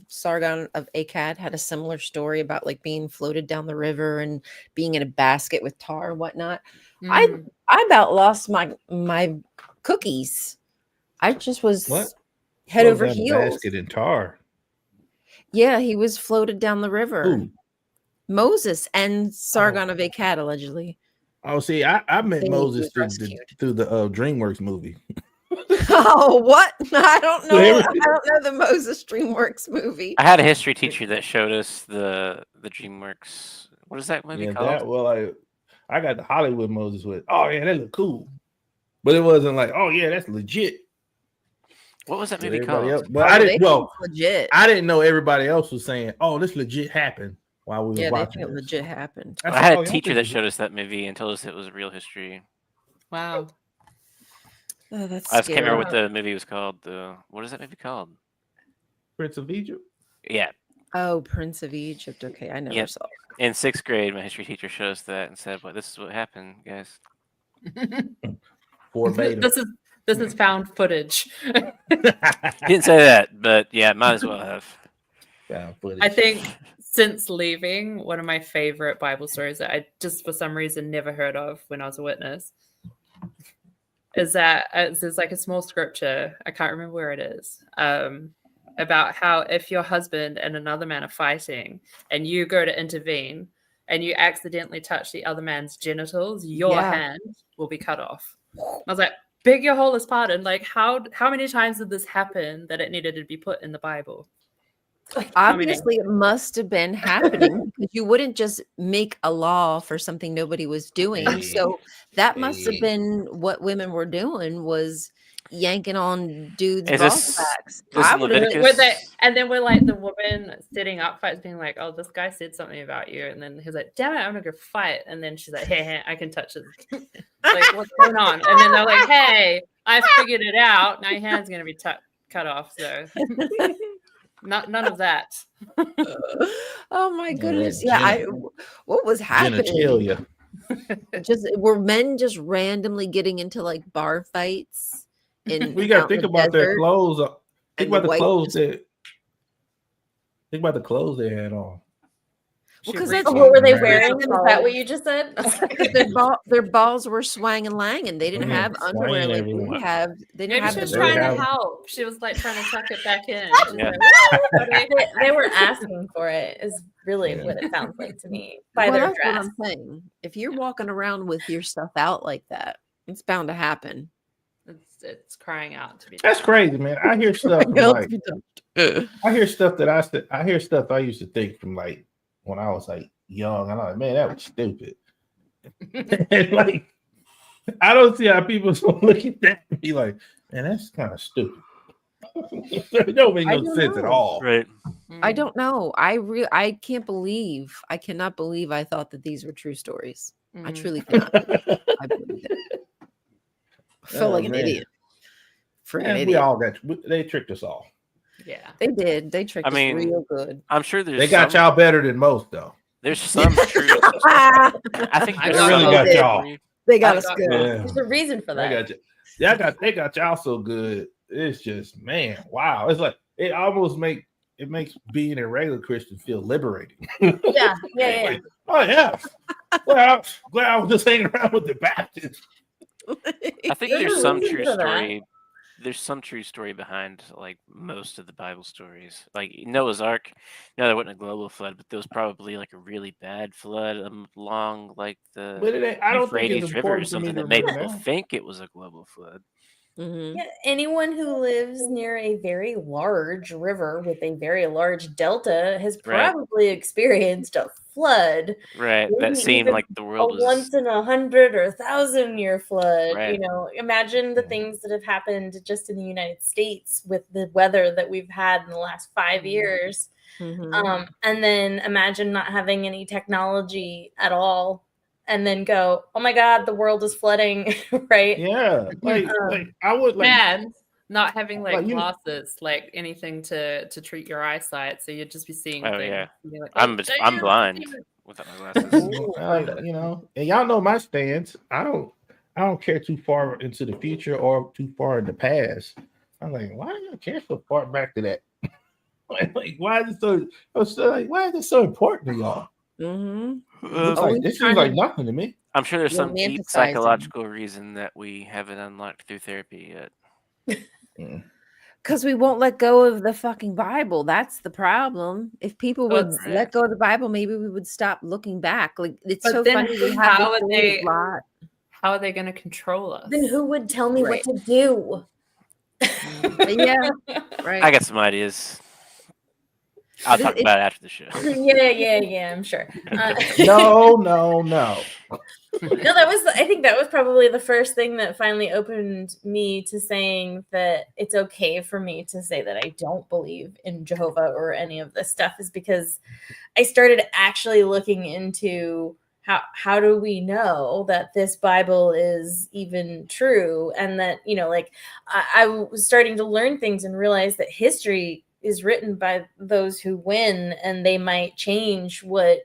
Speaker 1: Sargon of Akkad had a similar story about like being floated down the river and being in a basket with tar and whatnot.
Speaker 4: Mm.
Speaker 1: I about lost my cookies. I just was
Speaker 5: What?
Speaker 1: head
Speaker 5: What
Speaker 1: over
Speaker 5: was that
Speaker 1: heels.
Speaker 5: basket in tar.
Speaker 1: Yeah, he was floated down the river.
Speaker 5: Who?
Speaker 1: Moses and Sargon of Akkad allegedly.
Speaker 5: Oh, see, I met
Speaker 1: They need
Speaker 5: Moses
Speaker 1: to be
Speaker 5: through the DreamWorks movie.
Speaker 1: Oh, what? I don't know.
Speaker 5: Whatever.
Speaker 1: I don't know the Moses DreamWorks movie.
Speaker 3: I had a history teacher that showed us the DreamWorks. What is that movie
Speaker 5: Yeah,
Speaker 3: called?
Speaker 5: I got the Hollywood Moses with. Oh yeah, that look cool, but it wasn't like, oh yeah, that's legit.
Speaker 3: What was that
Speaker 5: But
Speaker 3: movie
Speaker 5: everybody
Speaker 3: called?
Speaker 5: else- but I
Speaker 1: Oh,
Speaker 5: didn't.
Speaker 1: they
Speaker 5: Well,
Speaker 1: think it's legit.
Speaker 5: I didn't know everybody else was saying, "Oh, this legit happened" while we
Speaker 1: Yeah,
Speaker 5: were
Speaker 1: they
Speaker 5: watching.
Speaker 1: think it
Speaker 5: this.
Speaker 1: legit happened.
Speaker 5: I
Speaker 3: I
Speaker 5: said,
Speaker 3: had
Speaker 5: "Oh,
Speaker 3: a
Speaker 5: y'all
Speaker 3: teacher
Speaker 5: think
Speaker 3: that
Speaker 5: it's
Speaker 3: showed us that movie and told us it was real history.
Speaker 4: Wow.
Speaker 1: Oh, that's
Speaker 3: I just can't remember
Speaker 1: scary.
Speaker 3: what the movie was called. What is that movie called?
Speaker 5: Prince of Egypt."
Speaker 3: Yeah,
Speaker 1: Oh, Prince of Egypt. Okay, I never
Speaker 3: Yep.
Speaker 1: saw.
Speaker 3: in 6th grade, my history teacher showed us that and said, "Well, this is what happened, guys."
Speaker 5: Verbatim.
Speaker 4: This is found footage.
Speaker 3: He didn't say that, but yeah, might as well have.
Speaker 5: Found footage.
Speaker 4: I think since leaving, one of my favorite Bible stories that I just for some reason never heard of when I was a witness is that there's like a small scripture, I can't remember where it is, about how if your husband and another man are fighting and you go to intervene and you accidentally touch the other man's genitals, your
Speaker 1: Yeah.
Speaker 4: hand will be cut off. I was like, beg your wholest pardon. Like, how many times did this happen that it needed to be put in the Bible?
Speaker 1: Obviously, it must have been happening because you wouldn't just make a law for something nobody was doing.
Speaker 5: Hey.
Speaker 1: So that must have
Speaker 5: Hey.
Speaker 1: been what women were doing, was yanking on dudes'
Speaker 3: Is
Speaker 1: ball
Speaker 3: this-
Speaker 1: sacks.
Speaker 3: this
Speaker 1: I
Speaker 3: in
Speaker 1: would've-
Speaker 3: Leviticus?
Speaker 4: And then we're like the woman setting up fights, being like, "Oh, this guy said something about you," and then he's like, "Damn it, I'm gonna go fight." And then she's like, "Hey, I can touch it." Like, what's going on? And then they're like, "Hey, I figured it out. Now your hand's gonna be cut off." So, none of that.
Speaker 1: Oh my
Speaker 5: Yeah,
Speaker 1: goodness!
Speaker 5: that
Speaker 1: Yeah, what was happening?
Speaker 5: genitalia.
Speaker 1: Just were men just randomly getting into like bar fights?
Speaker 5: We got to think about their clothes. Think
Speaker 1: and the
Speaker 5: about the
Speaker 1: white
Speaker 5: clothes
Speaker 1: just-
Speaker 5: Think about the clothes they had on.
Speaker 1: Because
Speaker 4: reached
Speaker 1: that's
Speaker 2: what were they
Speaker 5: Right.
Speaker 2: wearing? Is that what you just said?
Speaker 1: their balls were swang and lang, and they didn't
Speaker 5: Yeah,
Speaker 1: have underwear
Speaker 5: swanging
Speaker 1: like
Speaker 5: everywhere.
Speaker 1: we have. They didn't
Speaker 4: Maybe
Speaker 1: have
Speaker 4: she was
Speaker 1: the
Speaker 5: They
Speaker 4: trying
Speaker 5: have-
Speaker 4: to help. She was like trying to tuck it back in. She's
Speaker 3: Yeah.
Speaker 4: like,
Speaker 2: They were asking for it, is really what it sounds like to me. By
Speaker 1: well,
Speaker 2: their
Speaker 1: that's what
Speaker 2: dress.
Speaker 1: I'm saying. If you're walking around with your stuff out like that, it's bound to happen.
Speaker 4: it's crying out to be.
Speaker 5: That's crazy, man. I hear stuff from like
Speaker 1: Uh,
Speaker 5: I hear stuff that I hear stuff I used to think from like when I was like young, and I'm like, man, that was stupid. And like, I don't see how people gonna look at that and be like, man, that's kind of stupid. It don't make
Speaker 1: I
Speaker 5: no
Speaker 1: don't
Speaker 5: sense at
Speaker 1: know.
Speaker 5: all.
Speaker 3: Right.
Speaker 1: I don't know. I cannot believe I thought that these were true stories. I truly cannot. I believe it. I felt
Speaker 5: Oh,
Speaker 1: like an
Speaker 5: man.
Speaker 1: idiot. Freaking
Speaker 5: And we
Speaker 1: idiot.
Speaker 5: all got they tricked us all.
Speaker 4: Yeah.
Speaker 1: They did. They tricked
Speaker 3: I mean,
Speaker 1: us real good.
Speaker 3: I'm sure there's
Speaker 5: They got
Speaker 3: some,
Speaker 5: y'all better than most though.
Speaker 3: there's some truth. I think
Speaker 4: I
Speaker 3: there's
Speaker 4: got
Speaker 3: some
Speaker 5: really got
Speaker 3: truth.
Speaker 5: y'all.
Speaker 1: They got
Speaker 4: I
Speaker 1: us
Speaker 4: got-
Speaker 1: good.
Speaker 5: Yeah.
Speaker 2: There's a reason for
Speaker 5: They
Speaker 2: that.
Speaker 5: got you. They got y'all so good. It's just, man, wow. It's like it almost makes being a regular Christian feel liberating.
Speaker 2: Yeah.
Speaker 5: Like, oh yeah. Well, glad I was just hanging around with the Baptists.
Speaker 3: I think
Speaker 2: There's
Speaker 3: there's
Speaker 2: a
Speaker 3: some
Speaker 2: reason
Speaker 3: true
Speaker 2: for that.
Speaker 3: story. There's some true story behind like most of the Bible stories. Like Noah's Ark. No, there wasn't a global flood, but there was probably like a really bad flood along like the
Speaker 5: But it ain't, I don't think it's
Speaker 3: Euphrates River or
Speaker 5: important for me
Speaker 3: something
Speaker 5: to
Speaker 3: that made
Speaker 5: remember
Speaker 3: people
Speaker 5: now.
Speaker 3: think it was a global flood.
Speaker 1: Mhm.
Speaker 2: Yeah, anyone who lives near a very large river with a very large delta has
Speaker 3: Right.
Speaker 2: probably experienced a flood.
Speaker 3: Right.
Speaker 2: Maybe
Speaker 3: That seemed
Speaker 2: even
Speaker 3: like the
Speaker 2: A
Speaker 3: world was
Speaker 2: once in 100 or 1,000-year flood.
Speaker 3: Right.
Speaker 2: You know, imagine the
Speaker 5: Yeah.
Speaker 2: things that have happened just in the United States with the weather that we've had in the last 5 years.
Speaker 1: Mhm.
Speaker 2: And then imagine not having any technology at all, and then go, oh my God, the world is flooding, right?
Speaker 5: Yeah. Like I would like
Speaker 4: And not having like
Speaker 5: Like, you-
Speaker 4: glasses, like anything to treat your eyesight, so you'd just be seeing
Speaker 3: Oh,
Speaker 4: things.
Speaker 3: yeah.
Speaker 4: and be like,
Speaker 3: I'm
Speaker 4: "Oh,
Speaker 3: I'm
Speaker 4: damn,
Speaker 3: blind
Speaker 4: damn it."
Speaker 3: without my glasses.
Speaker 5: like, you know, and y'all know my stance. I don't care too far into the future or too far in the past. I'm like, why do you care so far back to that? like, why is it why is it so important to y'all?
Speaker 1: Mhm.
Speaker 5: It's
Speaker 1: Always
Speaker 5: like this
Speaker 1: trying
Speaker 5: seems like
Speaker 1: to-
Speaker 5: nothing to me.
Speaker 3: I'm sure there's some deep
Speaker 1: Romanticizing.
Speaker 3: psychological reason that we haven't unlocked through therapy yet.
Speaker 1: Because we won't let go of the fucking Bible. That's the problem. If people would
Speaker 4: That's-
Speaker 1: let go of the Bible, maybe we would stop looking back. Like it's
Speaker 4: But
Speaker 1: so
Speaker 4: then
Speaker 1: funny. We have
Speaker 4: how
Speaker 1: this
Speaker 4: would
Speaker 1: story
Speaker 4: they-
Speaker 1: of Lot.
Speaker 4: How are they going to control us?
Speaker 2: Then who would tell me
Speaker 1: Right.
Speaker 2: what to do?
Speaker 1: Yeah, right.
Speaker 3: I got some ideas. I'll talk about it after the show.
Speaker 2: yeah, I'm sure.
Speaker 5: No.
Speaker 2: No, I think that was probably the first thing that finally opened me to saying that it's okay for me to say that I don't believe in Jehovah or any of this stuff, is because I started actually looking into how do we know that this Bible is even true, and that, you know, like I was starting to learn things and realize that history is written by those who win, and they might change what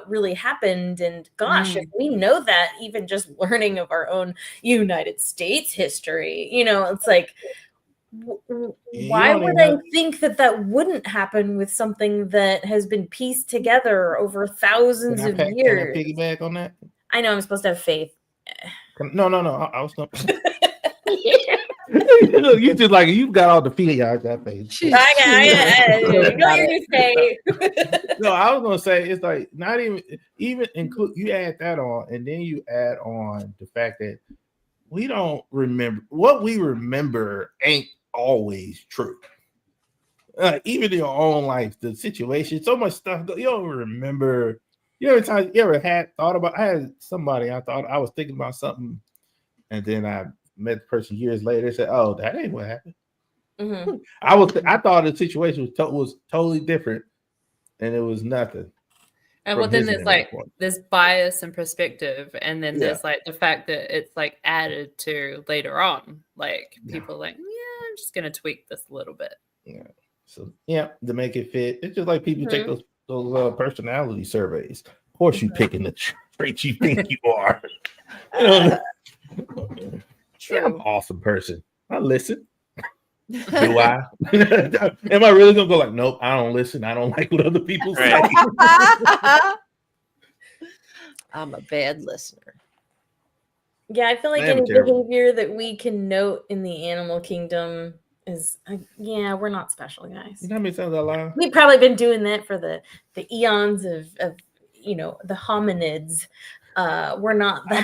Speaker 2: really happened. And gosh, if we know that, even just learning of our own United States history, you know, it's like, why
Speaker 5: don't
Speaker 2: would
Speaker 5: even
Speaker 2: I
Speaker 5: have-
Speaker 2: think that wouldn't happen with something that has been pieced together over thousands of
Speaker 5: Can I
Speaker 2: years?
Speaker 5: piggyback on that?
Speaker 2: I know I'm supposed to have faith.
Speaker 5: No. I was gonna. Look, you just like you got all the feeling out that face.
Speaker 2: I know you're gonna say.
Speaker 5: No, I was gonna say it's like not even include you add that on, and then you add on the fact that we don't remember what we remember ain't always true. Even in your own life, the situation, so much stuff you don't remember. You ever had thought about? I had somebody I thought I was thinking about something, and then I met the person years later. They said, "Oh, that ain't what happened."
Speaker 2: Mhm.
Speaker 5: I thought the situation was totally different, and it was nothing.
Speaker 4: And
Speaker 5: from
Speaker 4: well, then
Speaker 5: his
Speaker 4: there's
Speaker 5: vantage
Speaker 4: like
Speaker 5: point.
Speaker 4: there's bias and perspective, and then
Speaker 5: Yeah.
Speaker 4: there's like the fact that it's like added to later on. Like
Speaker 5: Yeah.
Speaker 4: people like, yeah, I'm just gonna tweak this a little bit.
Speaker 5: Yeah. So yeah, to make it fit, it's just like people take those personality surveys. Of course, you picking the traits you think you are. You know, yeah, I'm an awesome person. I listen. Do I? Am I really gonna go like, nope, I don't listen. I don't like what other people say.
Speaker 3: Right.
Speaker 1: I'm a bad listener.
Speaker 2: Yeah, I feel like
Speaker 5: Man,
Speaker 2: any
Speaker 5: terrible.
Speaker 2: behavior that we can note in the animal kingdom is, yeah, we're not special, guys.
Speaker 5: You know how many times I lie?
Speaker 2: We've probably been doing that for the eons of the hominids. We're not that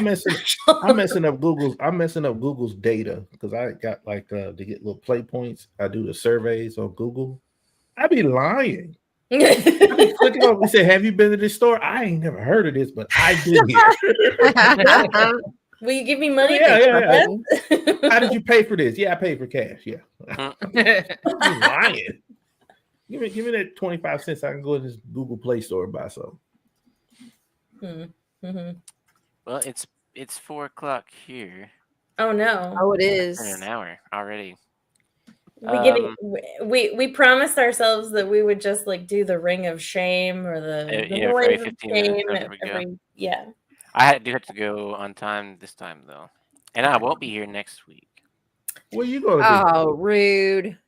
Speaker 5: I'm messing up Google's data because I got like to get little play points. I do the surveys on Google. I be lying. I be clicking on. We say, "Have you been to this store?" I ain't never heard of this, but I've been here.
Speaker 2: Will you give me money?
Speaker 5: Yeah. How did you pay for this? Yeah, I paid for cash. Yeah, you lying. Give me that 25 cents. I can go to this Google Play Store and buy something.
Speaker 2: Mm-hmm.
Speaker 3: Well, it's 4 o'clock here.
Speaker 2: Oh no!
Speaker 1: Oh, it
Speaker 3: It's been
Speaker 1: is.
Speaker 3: an hour already.
Speaker 2: We promised ourselves that we would just like do the ring of shame or the
Speaker 3: Yeah, for
Speaker 2: noise of
Speaker 3: 15 minutes
Speaker 2: shame
Speaker 3: after we go.
Speaker 2: yeah.
Speaker 3: do have to go on time this time though, and I won't be here next week.
Speaker 5: Where you going?
Speaker 1: Oh, rude.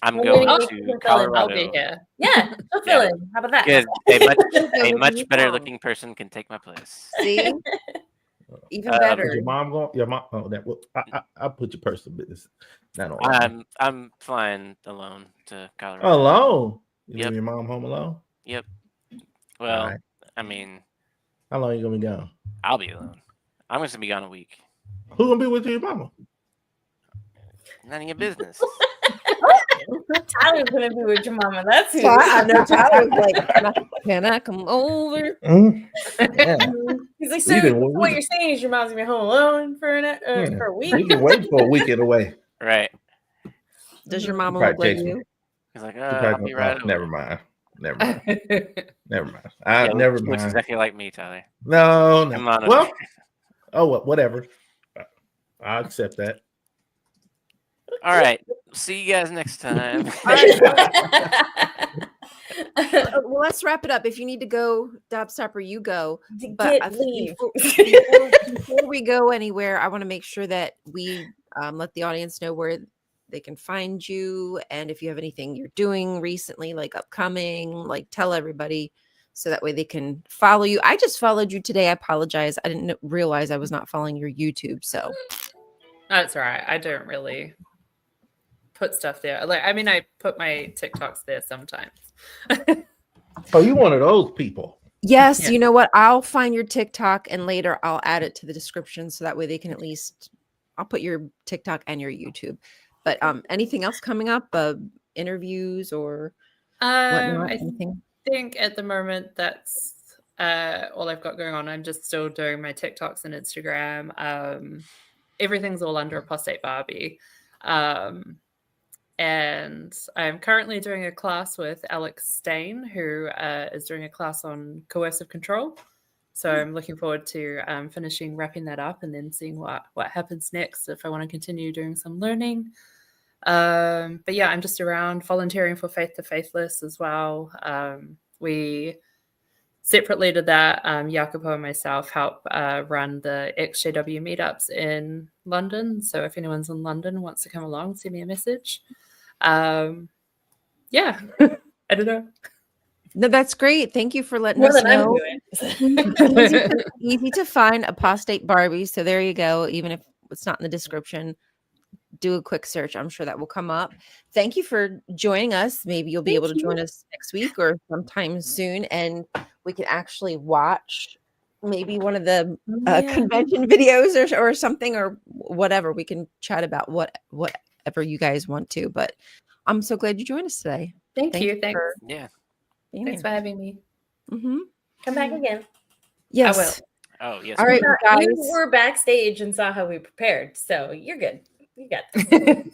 Speaker 3: I'm
Speaker 2: Well,
Speaker 3: going
Speaker 2: we
Speaker 3: to
Speaker 2: can fill in.
Speaker 3: Colorado.
Speaker 4: I'll be here.
Speaker 2: Yeah, we'll fill in. How about that?
Speaker 3: Because a much better looking person can take my place.
Speaker 1: See? Even
Speaker 5: Is
Speaker 1: better.
Speaker 5: your mom going? Your mom? Oh, that. Well, I'll put your personal business. Not on.
Speaker 3: I'm flying alone to Colorado.
Speaker 5: Alone? You
Speaker 3: Yep.
Speaker 5: leave your mom home alone?
Speaker 3: Yep. Well,
Speaker 5: Right.
Speaker 3: I mean,
Speaker 5: How long you gonna be gone?
Speaker 3: I'll be alone. I'm just gonna be gone a week.
Speaker 5: Who gonna be with your mama?
Speaker 3: None of your business.
Speaker 2: Tyler's gonna be with your mama. That's who.
Speaker 1: So I know Tyler was like, can I come over?
Speaker 5: Yeah.
Speaker 2: He's like,
Speaker 5: We
Speaker 2: so
Speaker 5: didn't-
Speaker 2: what you're saying is your mom's gonna be home alone for a week?
Speaker 5: We can wait for a weekend away.
Speaker 3: Right.
Speaker 1: Does your mama
Speaker 5: Probably
Speaker 1: look like
Speaker 5: text me.
Speaker 1: you?
Speaker 3: He's like,
Speaker 5: She
Speaker 3: I'll
Speaker 5: probably
Speaker 3: be
Speaker 5: gonna-
Speaker 3: right over.
Speaker 5: Never mind. Never mind.
Speaker 3: Yeah,
Speaker 5: Never
Speaker 3: looks
Speaker 5: mind.
Speaker 3: exactly like me, Tyler.
Speaker 5: No.
Speaker 3: Come on
Speaker 5: Well,
Speaker 3: over.
Speaker 5: oh, whatever. I accept that.
Speaker 3: All right. See you guys next time.
Speaker 1: Well, let's wrap it up. If you need to go, Dobstopper, you go. But
Speaker 2: Get leave.
Speaker 1: before we go anywhere, I want to make sure that we let the audience know where they can find you, and if you have anything you're doing recently, like upcoming, like tell everybody so that way they can follow you. I just followed you today. I apologize. I didn't realize I was not following your YouTube. So
Speaker 4: That's all right. I don't really put stuff there. Like, I mean, I put my TikToks there sometimes.
Speaker 5: Oh, you one of those people.
Speaker 1: yes,
Speaker 4: Yeah.
Speaker 1: you know what? I'll find your TikTok and later I'll add it to the description so that way they can at least, I'll put your TikTok and your YouTube. But anything else coming up? Interviews or whatnot?
Speaker 4: I
Speaker 1: Anything?
Speaker 4: think at the moment that's all I've got going on. I'm just still doing my TikToks and Instagram. Everything's all under Apostate Barbie. And I'm currently doing a class with Alex Stain, who is doing a class on coercive control. So I'm looking forward to wrapping that up and then seeing what happens next if I want to continue doing some learning. But yeah, I'm just around volunteering for Faith to Faithless as well. We separately to that, Jacopo and myself help run the exjw meetups in London. So if anyone's in London wants to come along, send me a message. Yeah, I don't know.
Speaker 1: No, that's great. Thank you for letting
Speaker 2: More
Speaker 1: us
Speaker 2: than I'm
Speaker 1: know.
Speaker 2: doing.
Speaker 1: Easy to find Apostate Barbie. So there you go. Even if it's not in the description, do a quick search. I'm sure that will come up. Thank you for joining us. Maybe you'll be able to join us next week or sometime soon, and we can actually watch maybe one of the convention videos or something or whatever. We can chat about whatever you guys want to. But I'm so glad you joined us today.
Speaker 2: Thank you. Thanks.
Speaker 3: Yeah.
Speaker 4: Thanks for having me.
Speaker 1: Mm-hmm.
Speaker 2: Come back again.
Speaker 1: Yes.
Speaker 4: I will.
Speaker 3: Oh, yes.
Speaker 1: All right, guys.
Speaker 2: You were backstage and saw how we prepared, so you're good. You got this.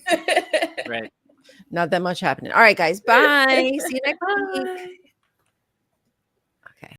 Speaker 3: Right.
Speaker 1: Not that much happening. All right, guys. Bye. See you next week.
Speaker 2: Bye.